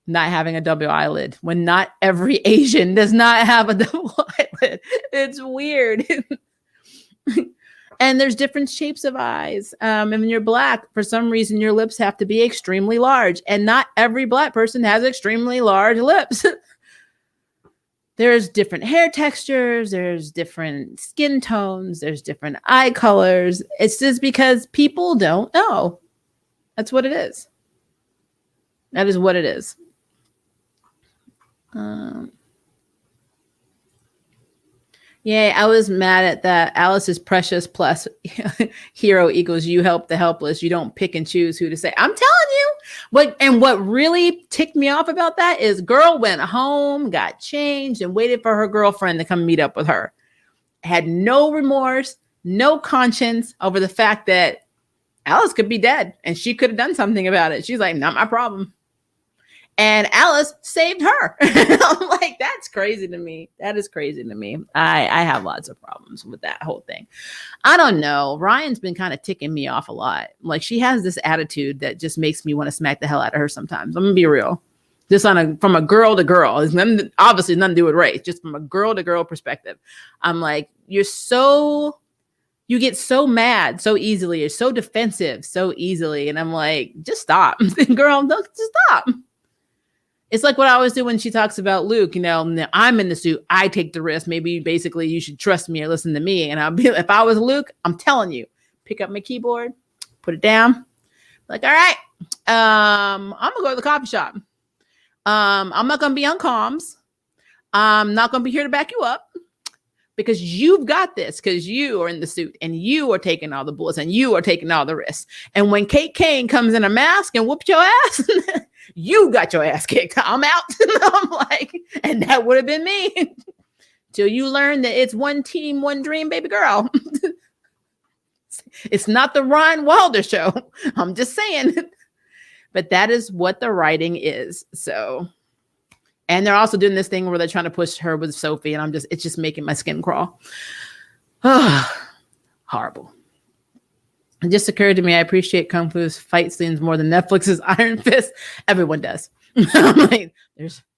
not having a double eyelid, when not every Asian does not have a double eyelid. It's weird. And there's different shapes of eyes. And when you're black, for some reason, your lips have to be extremely large. And not every black person has extremely large lips. There's different hair textures. There's different skin tones. There's different eye colors. It's just because people don't know. That's what it is. That is what it is. Yeah, I was mad at that. Alice is precious plus hero equals you help the helpless. You don't pick and choose who to say. I'm telling you. What really ticked me off about that is girl went home, got changed, and waited for her girlfriend to come meet up with her. Had no remorse, no conscience over the fact that Alice could be dead and she could have done something about it. She's like, not my problem. And Alice saved her. I'm like, that's crazy to me. That is crazy to me. I have lots of problems with that whole thing. I don't know. Ryan's been kind of ticking me off a lot. Like, she has this attitude that just makes me want to smack the hell out of her sometimes. I'm gonna be real. Just from a girl to girl. It's obviously nothing to do with race. Just from a girl to girl perspective. I'm like, you get so mad so easily. You're so defensive so easily. And I'm like, just stop. Girl, just stop. It's like what I always do when she talks about Luke, I'm in the suit. I take the risk. Maybe basically you should trust me or listen to me. And if I was Luke, I'm telling you, pick up my keyboard, put it down. Like, all right, I'm going to go to the coffee shop. I'm not going to be on comms. I'm not going to be here to back you up, because you've got this, because you are in the suit and you are taking all the bullets and you are taking all the risks. And when Kate Kane comes in a mask and whoops your ass, you got your ass kicked. I'm out. I'm like, and that would have been me. Till you learn that it's one team, one dream, baby girl. It's not the Ryan Wilder show. I'm just saying. But that is what the writing is. So, and they're also doing this thing where they're trying to push her with Sophie, and it's just making my skin crawl. Horrible. It just occurred to me, I appreciate Kung Fu's fight scenes more than Netflix's Iron Fist. Everyone does. Like,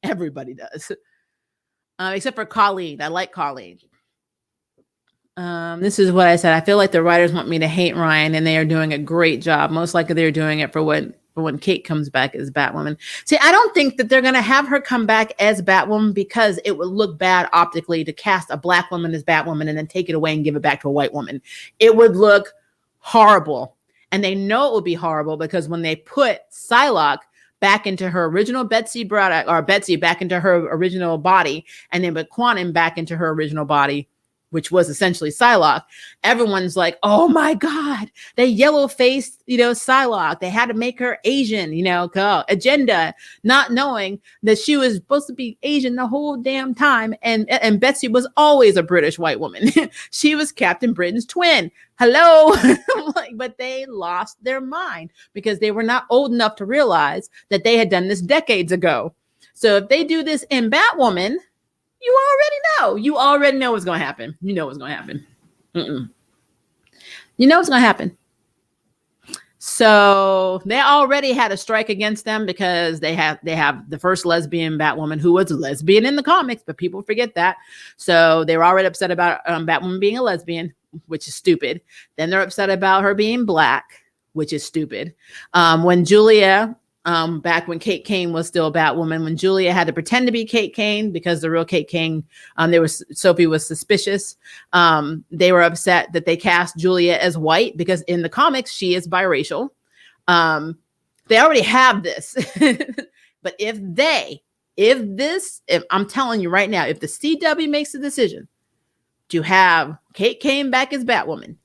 everybody does. Except for Colleen. I like Colleen. This is what I said. I feel like the writers want me to hate Ryan, and they are doing a great job. Most likely they're doing it for when Kate comes back as Batwoman. See, I don't think that they're going to have her come back as Batwoman, because it would look bad optically to cast a black woman as Batwoman and then take it away and give it back to a white woman. It would look horrible. And they know it would be horrible, because when they put Psylocke back into her original Betsy back into her original body, and then put Quantum back into her original body, which was essentially Psylocke, everyone's like, oh my God, they yellow-faced, Psylocke. They had to make her Asian, agenda, not knowing that she was supposed to be Asian the whole damn time. And Betsy was always a British white woman. She was Captain Britain's twin. Hello. But they lost their mind, because they were not old enough to realize that they had done this decades ago. So if they do this in Batwoman, you already know. You already know what's going to happen. You know what's going to happen. You know what's going to happen. So they already had a strike against them, because they have the first lesbian Batwoman, who was a lesbian in the comics, but people forget that. So they were already upset about Batwoman being a lesbian, which is stupid. Then they're upset about her being black, which is stupid. When Julia back when Kate Kane was still a Batwoman, when Julia had to pretend to be Kate Kane because the real Kate Kane, Sophie was suspicious. They were upset that they cast Julia as white because in the comics she is biracial. They already have this, but if I'm telling you right now, if the CW makes a decision to have Kate Kane back as Batwoman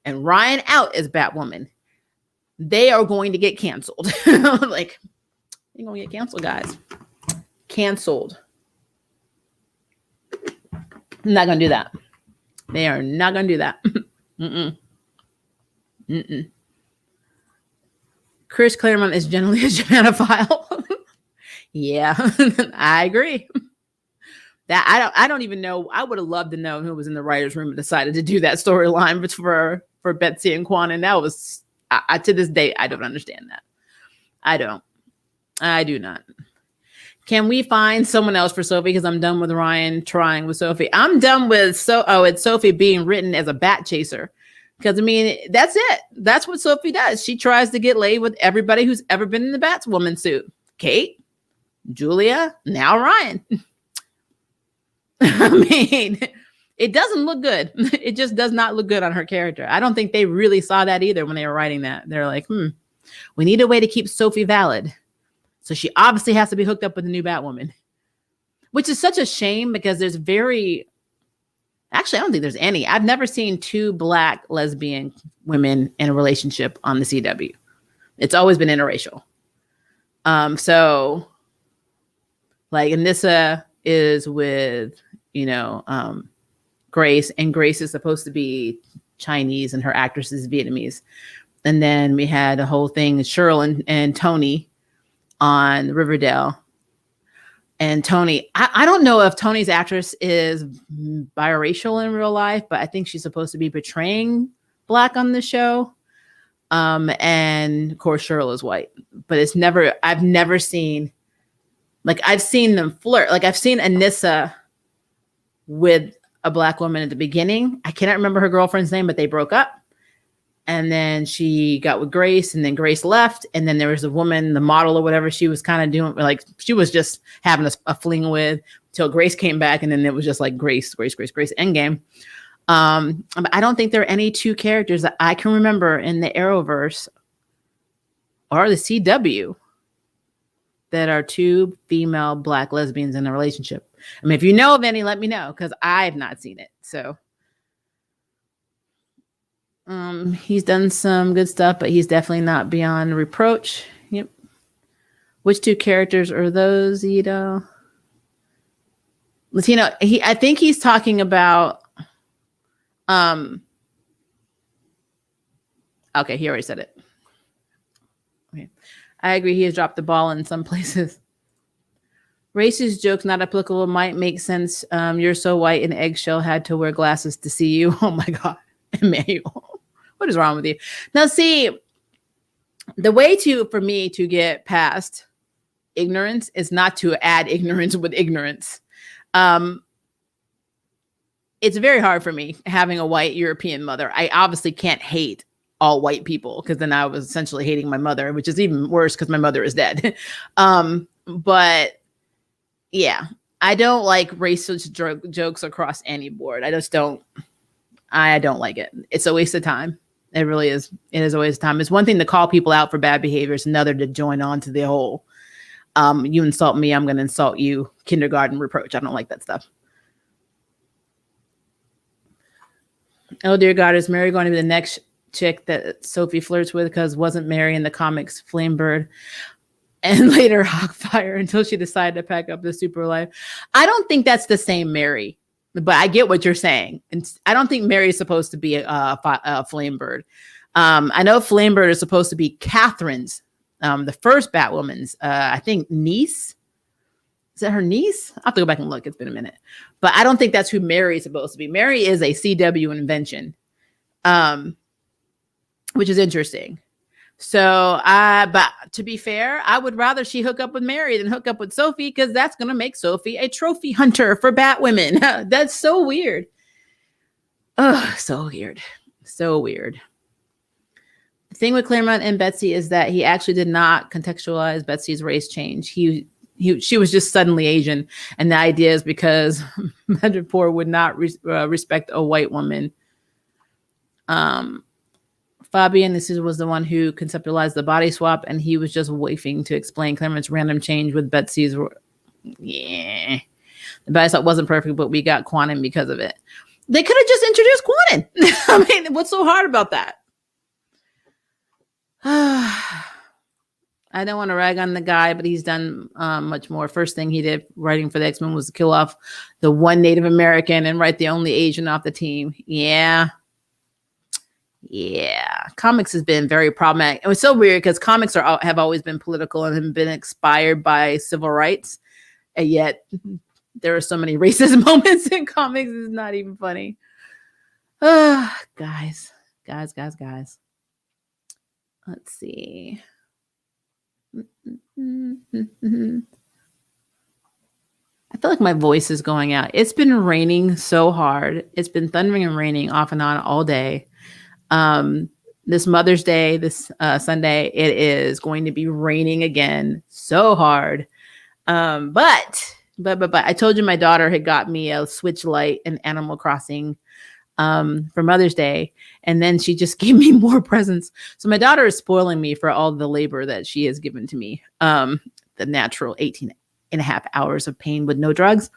and Ryan out as Batwoman, they are going to get canceled. Like, you're going to get canceled, guys. Canceled. I'm not going to do that. They are not going to do that. Chris Claremont is generally a Germanophile. Yeah, I agree. That I don't even know. I would have loved to know who was in the writer's room and decided to do that storyline for Betsy and Quan. And that was, to this day, I don't understand that. I do not. Can we find someone else for Sophie? Because I'm done with Ryan trying with Sophie. I'm done with it's Sophie being written as a bat chaser. Because, I mean, that's it. That's what Sophie does. She tries to get laid with everybody who's ever been in the Batwoman suit. Kate, Julia, now Ryan. I mean, it doesn't look good. It just does not look good on her character. I don't think they really saw that either when they were writing that. They're like, we need a way to keep Sophie valid. So she obviously has to be hooked up with the new Batwoman, which is such a shame because actually, I don't think there's any. I've never seen two Black lesbian women in a relationship on the CW. It's always been interracial. So like Anissa is with, Grace, and Grace is supposed to be Chinese and her actress is Vietnamese. And then we had a whole thing, Cheryl and Tony on Riverdale. And Tony, I don't know if Tony's actress is biracial in real life, but I think she's supposed to be portraying Black on the show. And of course, Cheryl is white, but I've never seen, I've seen them flirt. Like I've seen Anissa with a Black woman at the beginning. I cannot remember her girlfriend's name, but they broke up. And then she got with Grace, and then Grace left. And then there was a woman, the model or whatever, she was kind of doing, she was just having a fling with till Grace came back. And then it was just like Grace, endgame. But I don't think there are any two characters that I can remember in the Arrowverse or the CW that are two female Black lesbians in a relationship. I mean, if you know of any, let me know, because I've not seen it. So he's done some good stuff, but he's definitely not beyond reproach. Yep. Which two characters are those, Ito? Latino. I think he's talking about. Okay, he already said it. Okay. I agree. He has dropped the ball in some places. Racist jokes not applicable might make sense. You're so white and eggshell had to wear glasses to see you. Oh my God, Emmanuel, what is wrong with you? Now, see, the way for me to get past ignorance is not to add ignorance with ignorance. It's very hard for me having a white European mother. I obviously can't hate all white people because then I was essentially hating my mother, which is even worse because my mother is dead. But yeah, I don't like racist jokes across any board. I don't like it. It's a waste of time. It really is. It is a waste of time. It's one thing to call people out for bad behavior. It's another to join on to the whole, you insult me, I'm going to insult you, kindergarten reproach. I don't like that stuff. Oh, dear God, is Mary going to be the next chick that Sophie flirts with? Because wasn't Mary in the comics Flamebird and later Hawkfire until she decided to pack up the super life? I don't think that's the same Mary, but I get what you're saying. And I don't think Mary is supposed to be a Flamebird. I know Flamebird is supposed to be Catherine's, the first Batwoman's, I think, niece. Is that her niece? I'll have to go back and look. It's been a minute. But I don't think that's who Mary is supposed to be. Mary is a CW invention, which is interesting. So, but to be fair, I would rather she hook up with Mary than hook up with Sophie, because that's going to make Sophie a trophy hunter for Batwomen. That's so weird. Oh, so weird. So weird. The thing with Claremont and Betsy is that he actually did not contextualize Betsy's race change. She was just suddenly Asian, and the idea is because Madripoor would not respect a white woman. Fabian, was the one who conceptualized the body swap, and he was just waiting to explain Claremont's random change with Betsy's. Yeah, the body swap wasn't perfect, but we got Quantum because of it. They could have just introduced Quantum. I mean, what's so hard about that? I don't want to rag on the guy, but he's done much more. First thing he did writing for the X-Men was to kill off the one Native American and write the only Asian off the team. Yeah. Comics has been very problematic. It was so weird because comics have always been political and have been inspired by civil rights. And yet there are so many racist moments in comics. It's not even funny. Guys. Let's see. I feel like my voice is going out. It's been raining so hard. It's been thundering and raining off and on all day. This Mother's Day, this Sunday, it is going to be raining again so hard. But I told you my daughter had got me a Switch Lite and Animal Crossing for Mother's Day, and then she just gave me more presents. So my daughter is spoiling me for all the labor that she has given to me, the natural 18 and a half hours of pain with no drugs.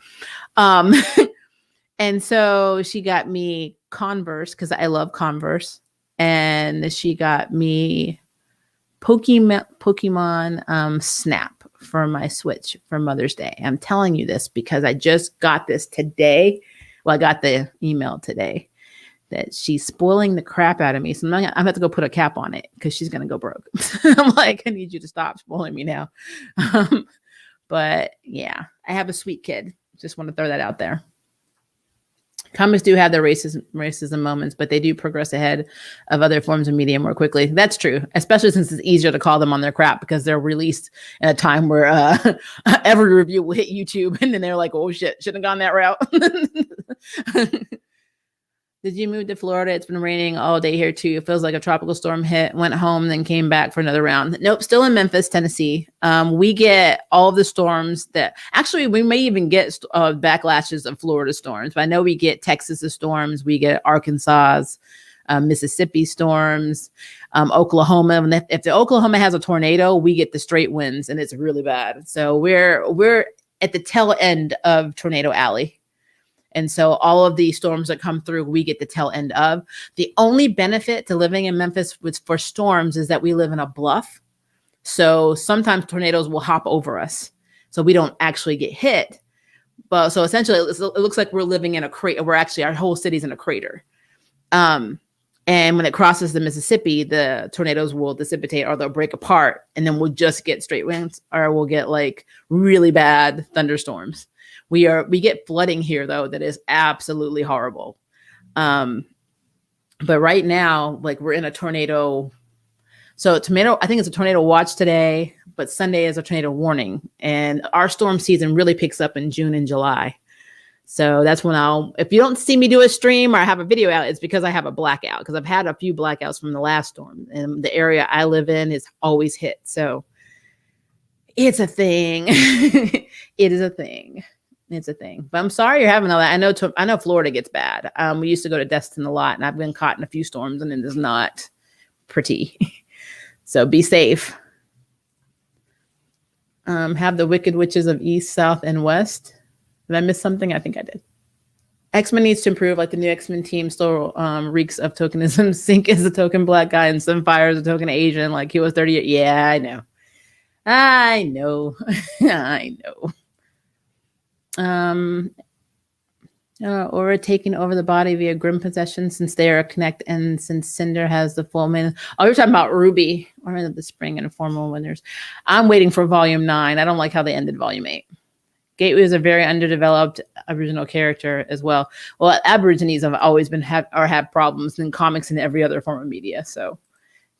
And so she got me Converse because I love Converse, and she got me Pokemon Snap for my Switch for Mother's Day. I'm telling you this because I just got this today. Well, I got the email today that she's spoiling the crap out of me. So I'm going to have to go put a cap on it because she's going to go broke. I'm like, I need you to stop spoiling me now. But yeah, I have a sweet kid. Just want to throw that out there. Comics do have their racism moments, but they do progress ahead of other forms of media more quickly. That's true, especially since it's easier to call them on their crap because they're released at a time where every review will hit YouTube, and then they're like, "Oh shit, shouldn't have gone that route." Did you move to Florida? It's been raining all day here too. It feels like a tropical storm hit, went home, then came back for another round. Nope, still in Memphis, Tennessee. We get all of the storms that actually we may even get backlashes of Florida storms. But I know we get Texas storms, we get Arkansas, Mississippi storms, Oklahoma. If the Oklahoma has a tornado, we get the straight winds, and it's really bad. So we're at the tail end of Tornado Alley. And so all of the storms that come through, we get the tail end of. The only benefit to living in Memphis for storms is that we live in a bluff. So sometimes tornadoes will hop over us. So we don't actually get hit. But so essentially it looks like we're living in a crater. Our whole city's in a crater. And when it crosses the Mississippi, the tornadoes will dissipate or they'll break apart. And then we'll just get straight winds, or we'll get like really bad thunderstorms. We get flooding here though that is absolutely horrible. But right now, like we're in a tornado. So I think it's a tornado watch today, but Sunday is a tornado warning. And our storm season really picks up in June and July. So that's when if you don't see me do a stream or I have a video out, it's because I have a blackout, because I've had a few blackouts from the last storm, and the area I live in is always hit. So it's a thing. It is a thing. It's a thing. But I'm sorry you're having all that. I know Florida gets bad. We used to go to Destin a lot, and I've been caught in a few storms, and it is not pretty. So be safe. Have the Wicked Witches of East, South, and West. Did I miss something? I think I did. X-Men needs to improve. Like the new X-Men team still reeks of tokenism. Sync is a token black guy, and Sunfire is a token Asian. Like he was 30 years. Yeah, I know. I know. Or taking over the body via grim possession, since they are a connect, and since Cinder has the full man. Oh, you're talking about Ruby or the spring and formal winners. I'm waiting for volume 9. I don't like how they ended volume 8. Gateway is a very underdeveloped Aboriginal character as well. Well, Aborigines have always been have problems in comics and every other form of media, so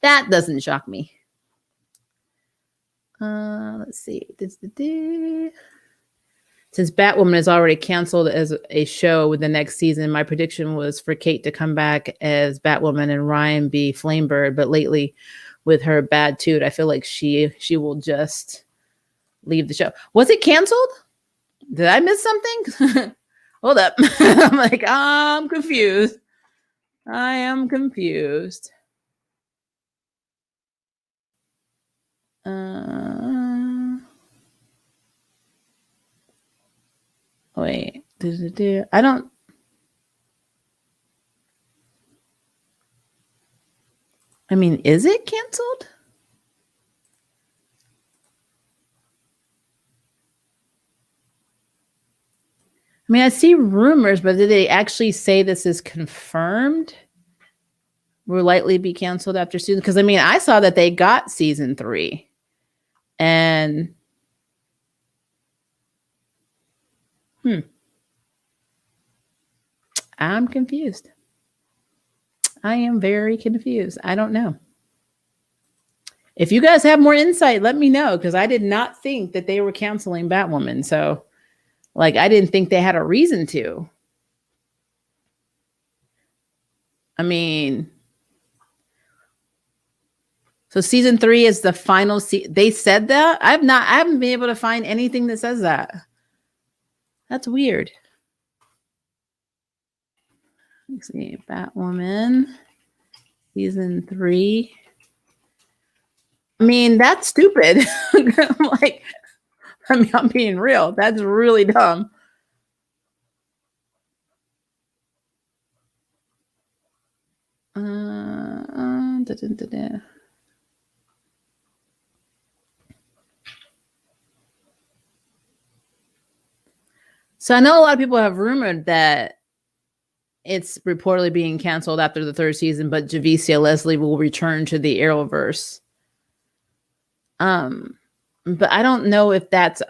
that doesn't shock me. Let's see. Since Batwoman is already canceled as a show with the next season, my prediction was for Kate to come back as Batwoman and Ryan be Flamebird. But lately, with her bad toot, I feel like she will just leave the show. Was it canceled? Did I miss something? Hold up. I'm like, I'm confused. I am confused. Wait. I don't. I mean, is it canceled? I mean, I see rumors, but did they actually say this is confirmed? Will likely be canceled after season? Because I mean, I saw that they got season 3, and I'm confused. I am very confused. I don't know. If you guys have more insight, let me know, because I did not think that they were canceling Batwoman. So, like, I didn't think they had a reason to. I mean, so season 3 is the final they said that? I haven't been able to find anything that says that. That's weird. Let's see, Batwoman season 3. I mean, that's stupid. I'm being real. That's really dumb. So I know a lot of people have rumored that it's reportedly being canceled after the 3rd season, but Javicia Leslie will return to the Arrowverse. But I don't know if that's,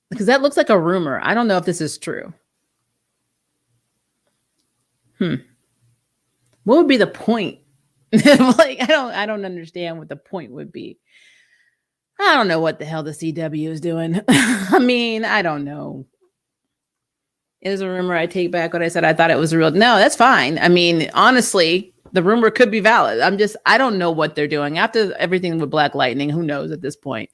because that looks like a rumor. I don't know if this is true. What would be the point? Like, I don't understand what the point would be. I don't know what the hell the CW is doing. I mean, I don't know. It is a rumor. I take back what I said. I thought it was real. No, that's fine. I mean, honestly, the rumor could be valid. I don't know what they're doing. After everything with Black Lightning, who knows at this point?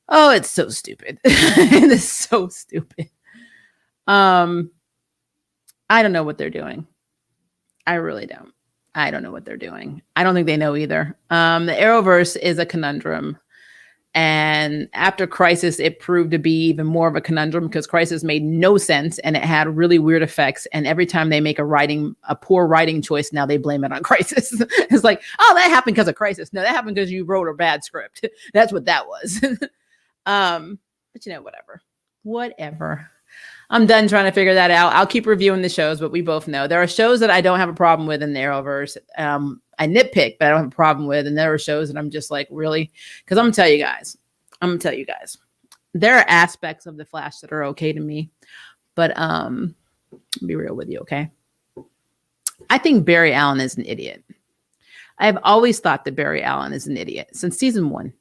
Oh, it's so stupid. It is so stupid. I don't know what they're doing. I really don't. I don't know what they're doing. I don't think they know either. The Arrowverse is a conundrum. And after Crisis, it proved to be even more of a conundrum, because Crisis made no sense and it had really weird effects. And every time they make a poor writing choice, now they blame it on Crisis. It's like, oh, that happened because of Crisis. No, that happened because you wrote a bad script. That's what that was. But whatever. I'm done trying to figure that out. I'll keep reviewing the shows, but we both know there are shows that I don't have a problem with in the Arrowverse. I nitpick, but I don't have a problem with. And there are shows that I'm just like, really? Because I'm going to tell you guys, there are aspects of The Flash that are okay to me. But I'll be real with you, okay? I think Barry Allen is an idiot. I have always thought that Barry Allen is an idiot since season 1.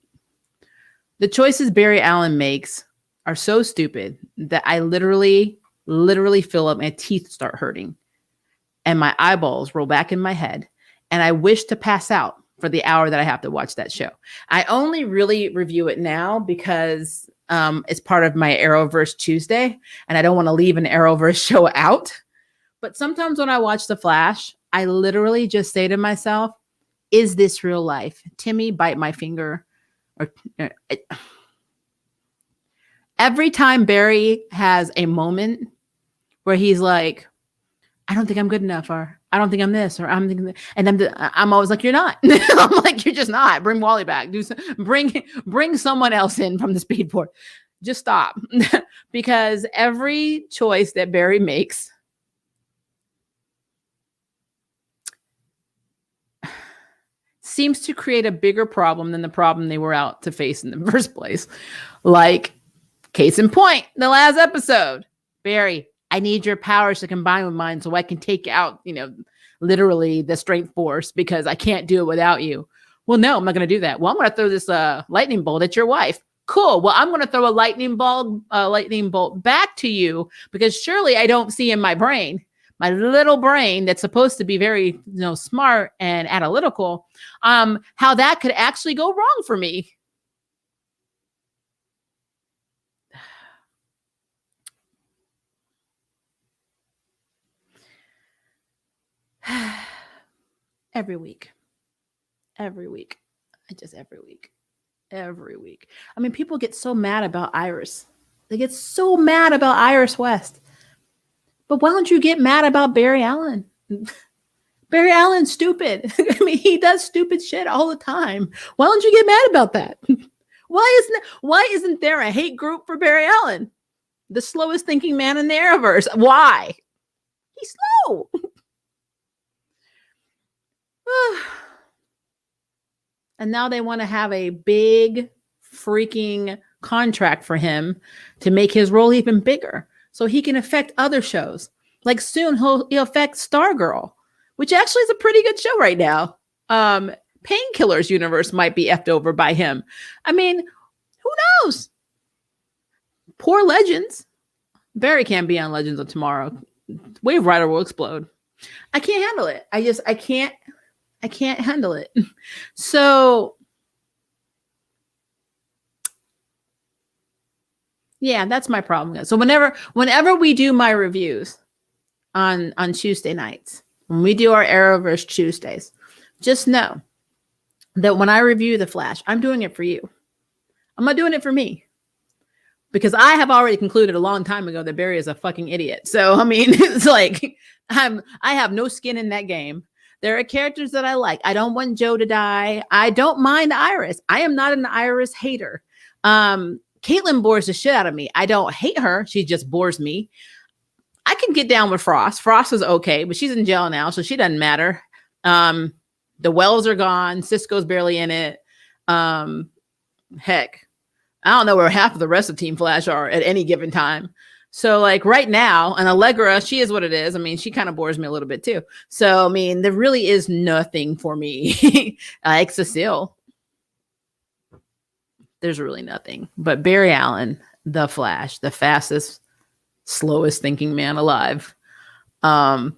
The choices Barry Allen makes are so stupid that I literally feel like my teeth start hurting and my eyeballs roll back in my head. And I wish to pass out for the hour that I have to watch that show. I only really review it now because it's part of my Arrowverse Tuesday, and I don't want to leave an Arrowverse show out. But sometimes when I watch The Flash, I literally just say to myself, is this real life? Timmy, bite my finger. Every time Barry has a moment where he's like, I don't think I'm good enough, or I don't think I'm this, or I'm thinking that, and I'm always like, you're not. I'm like, you're just not. Bring Wally back. Bring someone else in from the Speed Force. Just stop. Because every choice that Barry makes seems to create a bigger problem than the problem they were out to face in the first place. Like, case in point, the last episode, Barry, I need your powers to combine with mine so I can take out, literally the strength force, because I can't do it without you. Well, no, I'm not going to do that. Well, I'm going to throw this lightning bolt at your wife. Cool. Well, I'm going to throw a lightning bolt back to you because surely I don't see in my brain, my little brain that's supposed to be very, smart and analytical, how that could actually go wrong for me. Every week. Every week. Every week. I mean, people get so mad about Iris. They get so mad about Iris West. But why don't you get mad about Barry Allen? Barry Allen's stupid. I mean, he does stupid shit all the time. Why don't you get mad about that? Why isn't there a hate group for Barry Allen? The slowest thinking man in the Arrowverse. Why? He's slow. And now they want to have a big freaking contract for him to make his role even bigger so he can affect other shows. Like soon he'll affect Stargirl, which actually is a pretty good show right now. Painkillers universe might be effed over by him. I mean, who knows? Poor Legends. Barry can't be on Legends of Tomorrow. Wave Rider will explode. I can't handle it. I can't handle it. So yeah, that's my problem. So whenever we do my reviews on Tuesday nights, when we do our Arrowverse Tuesdays, just know that when I review The Flash, I'm doing it for you. I'm not doing it for me. Because I have already concluded a long time ago that Barry is a fucking idiot. So, I mean, it's like I have no skin in that game. There are characters that I like. I don't want Joe to die. I don't mind Iris. I am not an Iris hater. Caitlin bores the shit out of me. I don't hate her. She just bores me. I can get down with Frost. Frost is okay, but she's in jail now, so she doesn't matter. The Wells are gone. Cisco's barely in it. Heck, I don't know where half of the rest of Team Flash are at any given time. So like right now, and Allegra, she is what it is. I mean, she kind of bores me a little bit too. So, I mean, there really is nothing for me. Like Cecile. There's really nothing. But Barry Allen, the Flash, the fastest, slowest thinking man alive. Yeah,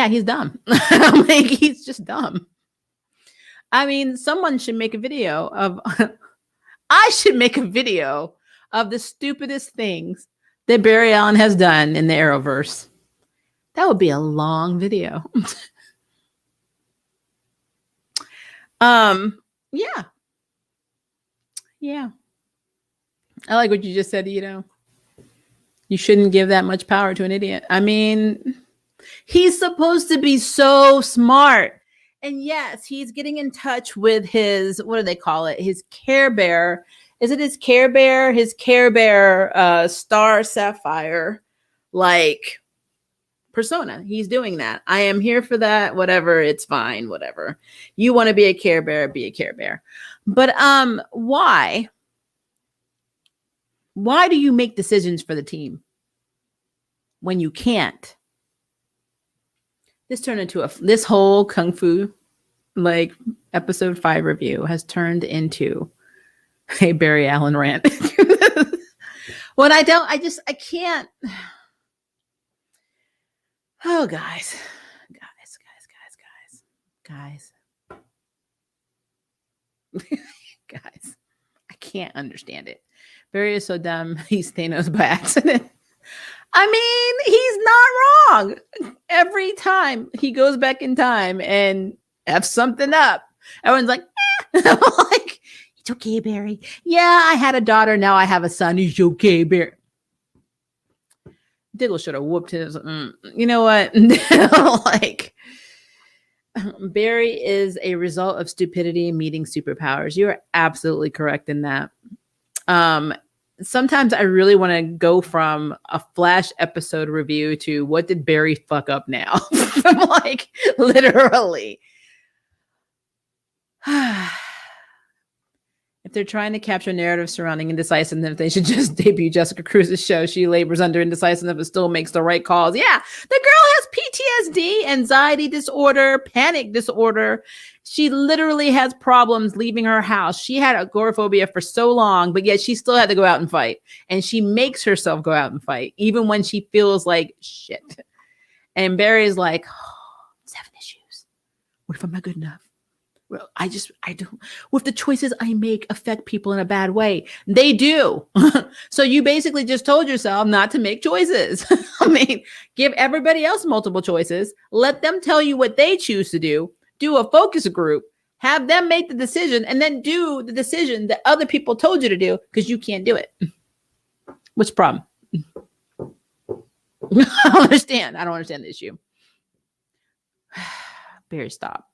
he's dumb. Like, he's just dumb. I mean, someone should make a video of, I should make a video of the stupidest things that Barry Allen has done in the Arrowverse. That would be a long video. Yeah. Yeah. I like what you just said, you shouldn't give that much power to an idiot. I mean, he's supposed to be so smart. And yes, he's getting in touch with his, what do they call it? His Care Bear. Is it his Care Bear? His Care Bear Star Sapphire, like persona. He's doing that. I am here for that. Whatever. It's fine. Whatever. You want to be a Care Bear, be a Care Bear. But why? Why do you make decisions for the team when you can't? This turned into this whole Kung Fu, like episode 5 review has turned into a Barry Allen rant. When I can't. Oh, guys, I can't understand it. Barry is so dumb. He's Thanos by accident. I mean, he's not wrong. Every time he goes back in time and F's something up, everyone's like, like, it's okay, Barry. Yeah, I had a daughter. Now I have a son. It's okay, Barry. Diggle should have whooped his. You know what? Like, Barry is a result of stupidity meeting superpowers. You are absolutely correct in that. Sometimes I really want to go from a Flash episode review to what did Barry fuck up now? Like, literally. If they're trying to capture narrative surrounding indecisiveness, they should just debut Jessica Cruz's show. She labors under indecisiveness but still makes the right calls. Yeah, the girl has PTSD, anxiety disorder, panic disorder. She literally has problems leaving her house. She had agoraphobia for so long, but yet she still had to go out and fight. And she makes herself go out and fight, even when she feels like shit. And Barry's like, oh, 7 issues. What if I'm not good enough? Well, I don't. What if the choices I make affect people in a bad way? They do. So you basically just told yourself not to make choices. I mean, give everybody else multiple choices. Let them tell you what they choose to do. Do a focus group. Have them make the decision and then do the decision that other people told you to do because you can't do it. What's the problem? I don't understand the issue. Barry, stop.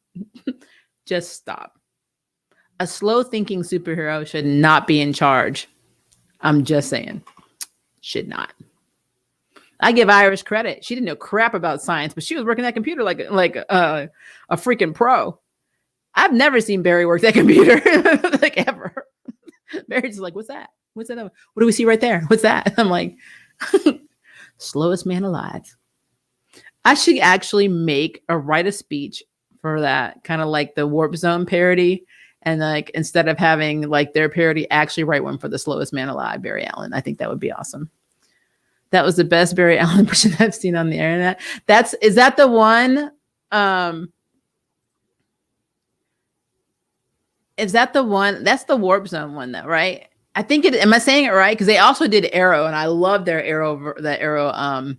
Just stop. A slow thinking superhero should not be in charge. I'm just saying. Should not. I give Iris credit. She didn't know crap about science, but she was working that computer like a freaking pro. I've never seen Barry work that computer like ever. Barry's just like, what's that? What's that? What do we see right there? What's that? I'm like, slowest man alive. I should actually write a speech for that, kind of like the Warp Zone parody. And like, instead of having like their parody, actually write one for the slowest man alive, Barry Allen. I think that would be awesome. That was the best Barry Allen impression I've seen on the internet. Is that the one? Is that the one? That's the Warp Zone one though, right? I think am I saying it right? Because they also did Arrow, and I love their Arrow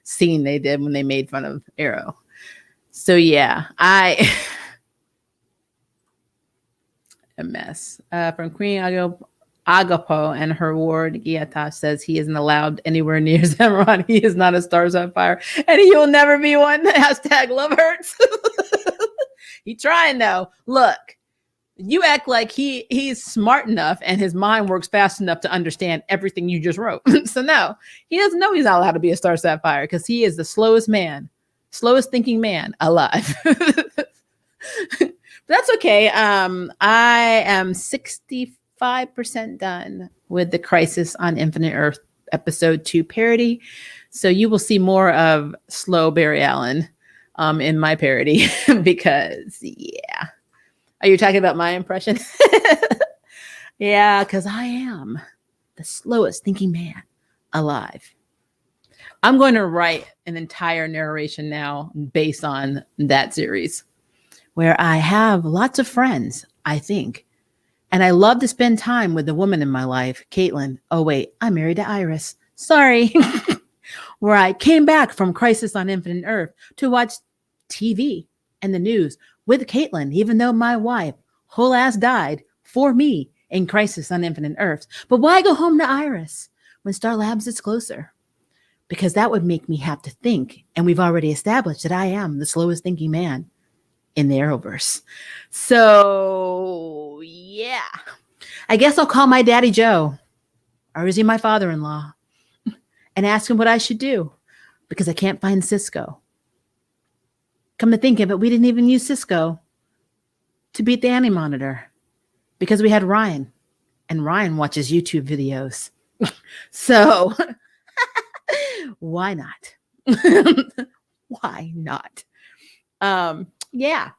scene they did when they made fun of Arrow. So yeah, a mess. From Queen Agapo and her ward, Giata says he isn't allowed anywhere near Zamron. He is not a Stars on Fire, and he will never be one. Hashtag love hurts. He trying though. Look, you act like he's smart enough and his mind works fast enough to understand everything you just wrote. So no, he doesn't know he's not allowed to be a Star Sapphire because he is the slowest thinking man alive. That's okay. I am 65% done with the Crisis on Infinite Earth episode 2 parody. So you will see more of slow Barry Allen in my parody because yeah. Are you talking about my impression? Yeah, because I am the slowest thinking man alive. I'm going to write an entire narration now based on that series where I have lots of friends, I think. And I love to spend time with the woman in my life, Caitlin. Oh, wait, I'm married to Iris. Sorry. Where I came back from Crisis on Infinite Earth to watch TV and the news with Caitlin, even though my wife whole ass died for me in Crisis on Infinite Earths. But why go home to Iris when Star Labs is closer? Because that would make me have to think. And we've already established that I am the slowest thinking man in the Arrowverse. So yeah, I guess I'll call my daddy Joe, or is he my father-in-law, and ask him what I should do because I can't find Cisco. Come to think of it, we didn't even use Cisco to beat the Anti-Monitor because we had Ryan, and Ryan watches YouTube videos. So why not? Why not? Yeah.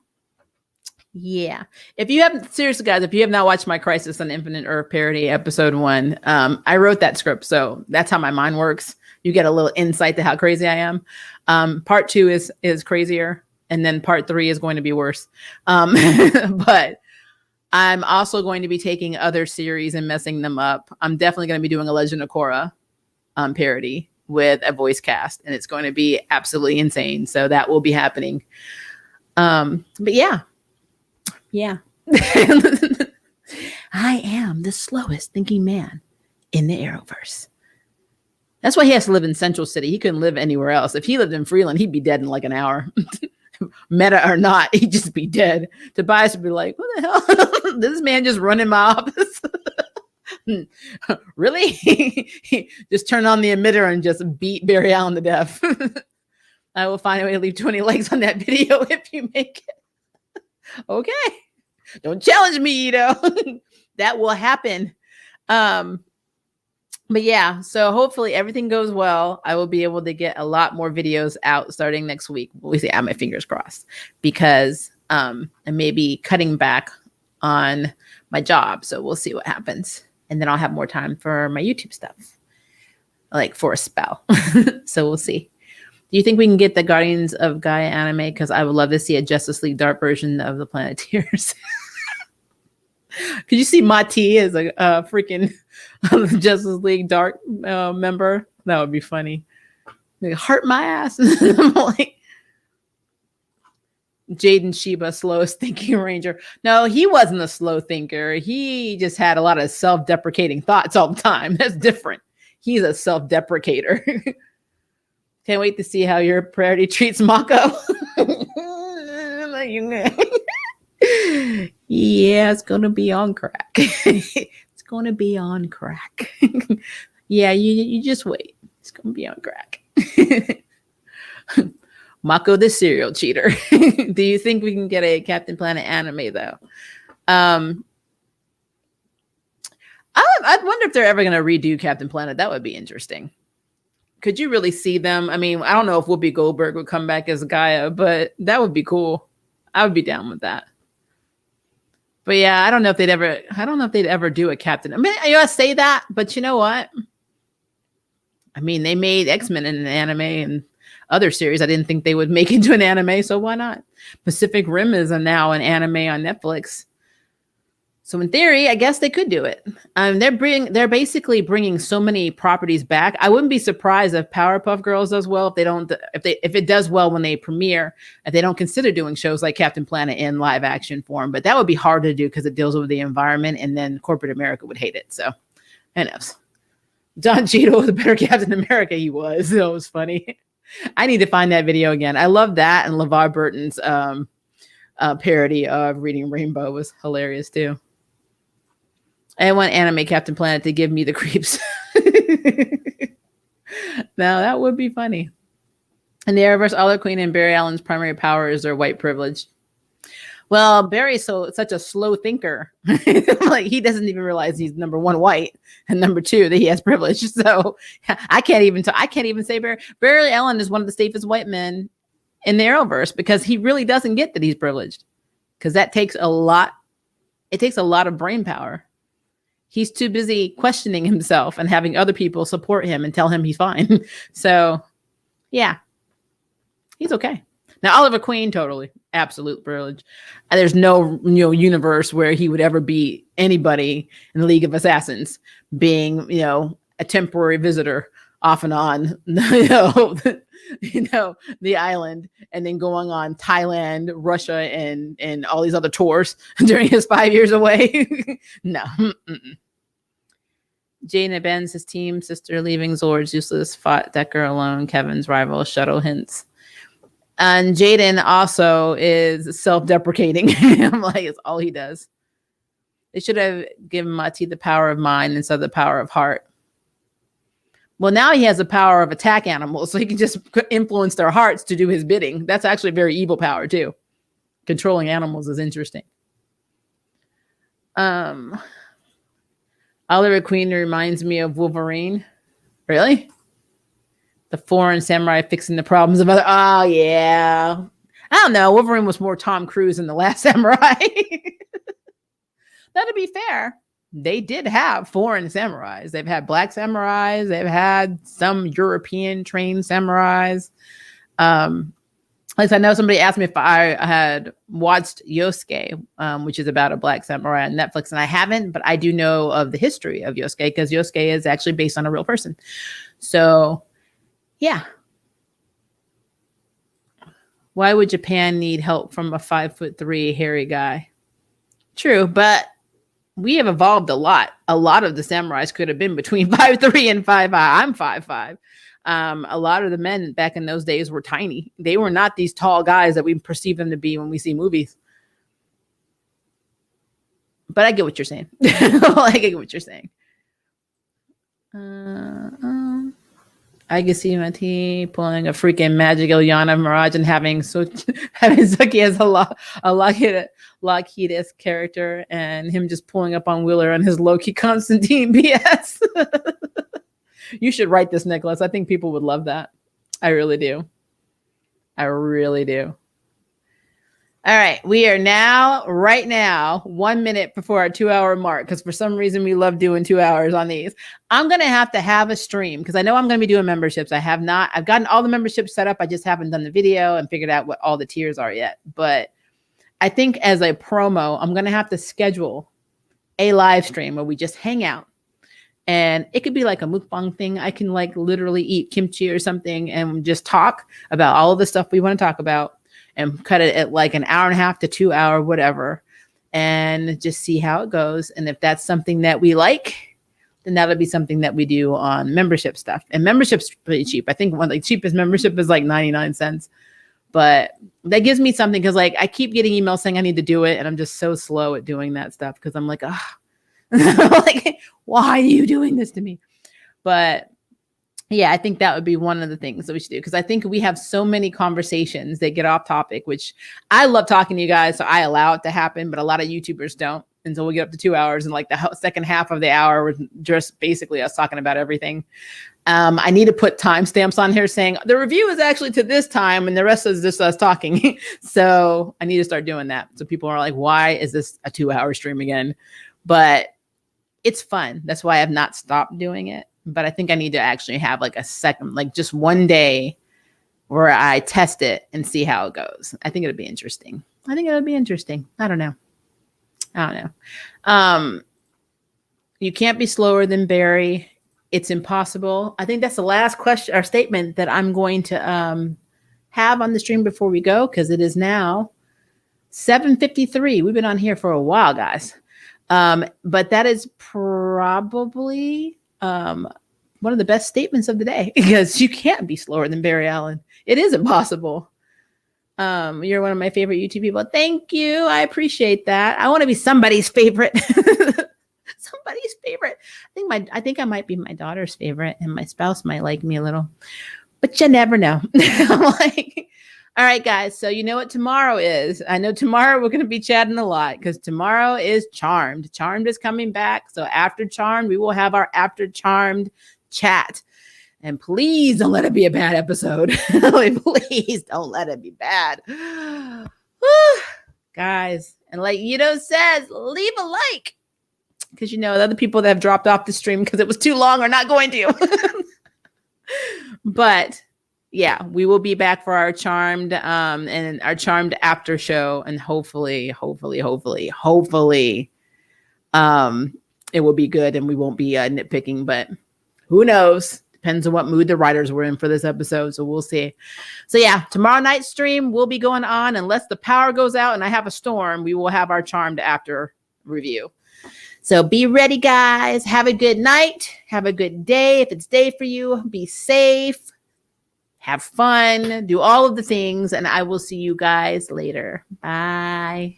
If you haven't, seriously guys, if you have not watched my Crisis on Infinite Earth parody episode 1, I wrote that script. So that's how my mind works. You get a little insight to how crazy I am. Part 2 is crazier. And then part 3 is going to be worse. But I'm also going to be taking other series and messing them up. I'm definitely going to be doing a Legend of Korra parody with a voice cast, and it's going to be absolutely insane. So that will be happening. But yeah. I am the slowest thinking man in the Arrowverse. That's why he has to live in Central City. He couldn't live anywhere else. If he lived in Freeland, he'd be dead in like an hour. Meta or not, he'd just be dead. Tobias would be like, what the hell? This man just running my office. Really? Just turn on the emitter and just beat Barry Allen to death. I will find a way to leave 20 likes on that video if you make it. Okay. Don't challenge me, Ito. That will happen. But yeah, so hopefully everything goes well. I will be able to get a lot more videos out starting next week. We say, I have my fingers crossed, because I may be cutting back on my job. So we'll see what happens. And then I'll have more time for my YouTube stuff, like for a spell. So we'll see. Do you think we can get the Guardians of Gaia anime? Because I would love to see a Justice League Dark version of the Planeteers. Could you see Mati as a freaking Justice League Dark member? That would be funny. Like, heart my ass. I'm like, Jaden Sheba, slowest thinking ranger. No, he wasn't a slow thinker. He just had a lot of self-deprecating thoughts all the time. That's different. He's a self-deprecator. Can't wait to see how your priority treats Mako. Yeah, it's gonna be on crack. It's gonna be on crack. Yeah, you just wait. It's gonna be on crack. Mako the serial cheater. Do you think we can get a Captain Planet anime though? I wonder if they're ever gonna redo Captain Planet. That would be interesting. Could you really see them? I mean, I don't know if Whoopi Goldberg would come back as Gaia, but that would be cool. I would be down with that. But yeah, I don't know if they'd ever do a Captain. I mean, I say that, but you know what? I mean, they made X-Men in an anime and other series I didn't think they would make into an anime, so why not? Pacific Rim is now an anime on Netflix. So in theory, I guess they could do it. They're basically bringing so many properties back. I wouldn't be surprised if Powerpuff Girls does well if it does well when they premiere. If they don't consider doing shows like Captain Planet in live action form, but that would be hard to do because it deals with the environment, and then corporate America would hate it. So, who knows? Don Cheadle was a better Captain America. He was. It was funny. I need to find that video again. I love that, and LeVar Burton's parody of Reading Rainbow was hilarious too. I want anime Captain Planet to give me the creeps. Now that would be funny. In the Arrowverse, Oliver Queen and Barry Allen's primary power is their white privilege. Well, Barry's such a slow thinker. Like, he doesn't even realize he's number one white and number two that he has privilege. So I can't even say Barry Allen is one of the safest white men in the Arrowverse, because he really doesn't get that he's privileged, because that takes a lot. It takes a lot of brain power. He's too busy questioning himself and having other people support him and tell him he's fine. So, yeah, he's okay. Now, Oliver Queen, totally, absolute privilege. And there's no universe where he would ever be anybody in the League of Assassins, being a temporary visitor off and on the island, and then going on Thailand, Russia, and all these other tours during his 5 years away. No. Jane abandons his team. Sister leaving Zord's useless. Fought Decker alone. Kevin's rival. Shuttle hints. And Jaden also is self-deprecating. I'm like, it's all he does. They should have given Mati the power of mind instead of the power of heart. Well, now he has the power of attack animals, so he can just influence their hearts to do his bidding. That's actually a very evil power, too. Controlling animals is interesting. Oliver Queen reminds me of Wolverine. Really? The foreign samurai fixing the problems of other. Oh, yeah. I don't know. Wolverine was more Tom Cruise in The Last Samurai. Now, to be fair, they did have foreign samurais. They've had black samurais. They've had some European trained samurais. Like I know somebody asked me if I had watched Yosuke, which is about a black samurai on Netflix, and I haven't, but I do know of the history of Yosuke, because Yosuke is actually based on a real person. So, yeah. Why would Japan need help from a 5'3" hairy guy? True, but we have evolved a lot. A lot of the samurais could have been between 5'3" and 5'5". I'm 5'5". A lot of the men back in those days were tiny. They were not these tall guys that we perceive them to be when we see movies. But I get what you're saying. I get what you're saying. I can see Mati pulling a freaking magic Ilyana Mirage and having Suki as a Lockheed-esque character, and him just pulling up on Wheeler on his Loki Constantine BS. You should write this, Nicholas. I think people would love that. I really do. I really do. All right. We are right now, 1 minute before our 2-hour mark, because for some reason we love doing 2 hours on these. I'm going to have a stream because I know I'm going to be doing memberships. I've gotten all the memberships set up. I just haven't done the video and figured out what all the tiers are yet. But I think as a promo, I'm going to have to schedule a live stream where we just hang out. And it could be like a mukbang thing. I can like literally eat kimchi or something and just talk about all of the stuff we want to talk about. And cut it at like an hour and a half to 2 hour, whatever, and just see how it goes. And if that's something that we like, then that'll be something that we do on membership stuff. And membership's pretty cheap. I think one of the cheapest membership is like 99 cents. But that gives me something because like I keep getting emails saying I need to do it. And I'm just so slow at doing that stuff because I'm like, like, why are you doing this to me? But yeah, I think that would be one of the things that we should do because I think we have so many conversations that get off topic, which I love talking to you guys. So I allow it to happen, but a lot of YouTubers don't. And so we'll get up to 2 hours and like the second half of the hour was just basically us talking about everything. I need to put timestamps on here saying the review is actually to this time and the rest is just us talking. So I need to start doing that. So people are like, why is this a 2-hour stream again? But it's fun. That's why I've not stopped doing it. But I think I need to actually have like a second, like just one day where I test it and see how it goes. I think it'll be interesting. I don't know. You can't be slower than Barry. It's impossible. I think that's the last question or statement that I'm going to have on the stream before we go, because it is now 7:53. We've been on here for a while, guys. But that is probably one of the best statements of the day, because you can't be slower than Barry Allen. It is impossible. You're one of my favorite YouTube people. Thank you. I appreciate that. I want to be somebody's favorite. Somebody's favorite. I think I might be my daughter's favorite, and my spouse might like me a little, but you never know. I'm like, all right, guys. So you know what tomorrow is. I know tomorrow we're going to be chatting a lot because tomorrow is Charmed. Charmed is coming back. So after Charmed, we will have our after Charmed chat. And please don't let it be a bad episode. Please don't let it be bad. Guys, and like Yudo says, leave a like. Because the other people that have dropped off the stream because it was too long are not going to. But yeah, we will be back for our Charmed and our Charmed after show, and hopefully, it will be good and we won't be nitpicking. But who knows? Depends on what mood the writers were in for this episode, so we'll see. So yeah, tomorrow night's stream will be going on unless the power goes out and I have a storm. We will have our Charmed after review. So be ready, guys. Have a good night. Have a good day. If it's day for you, be safe. Have fun. Do all of the things. And I will see you guys later. Bye.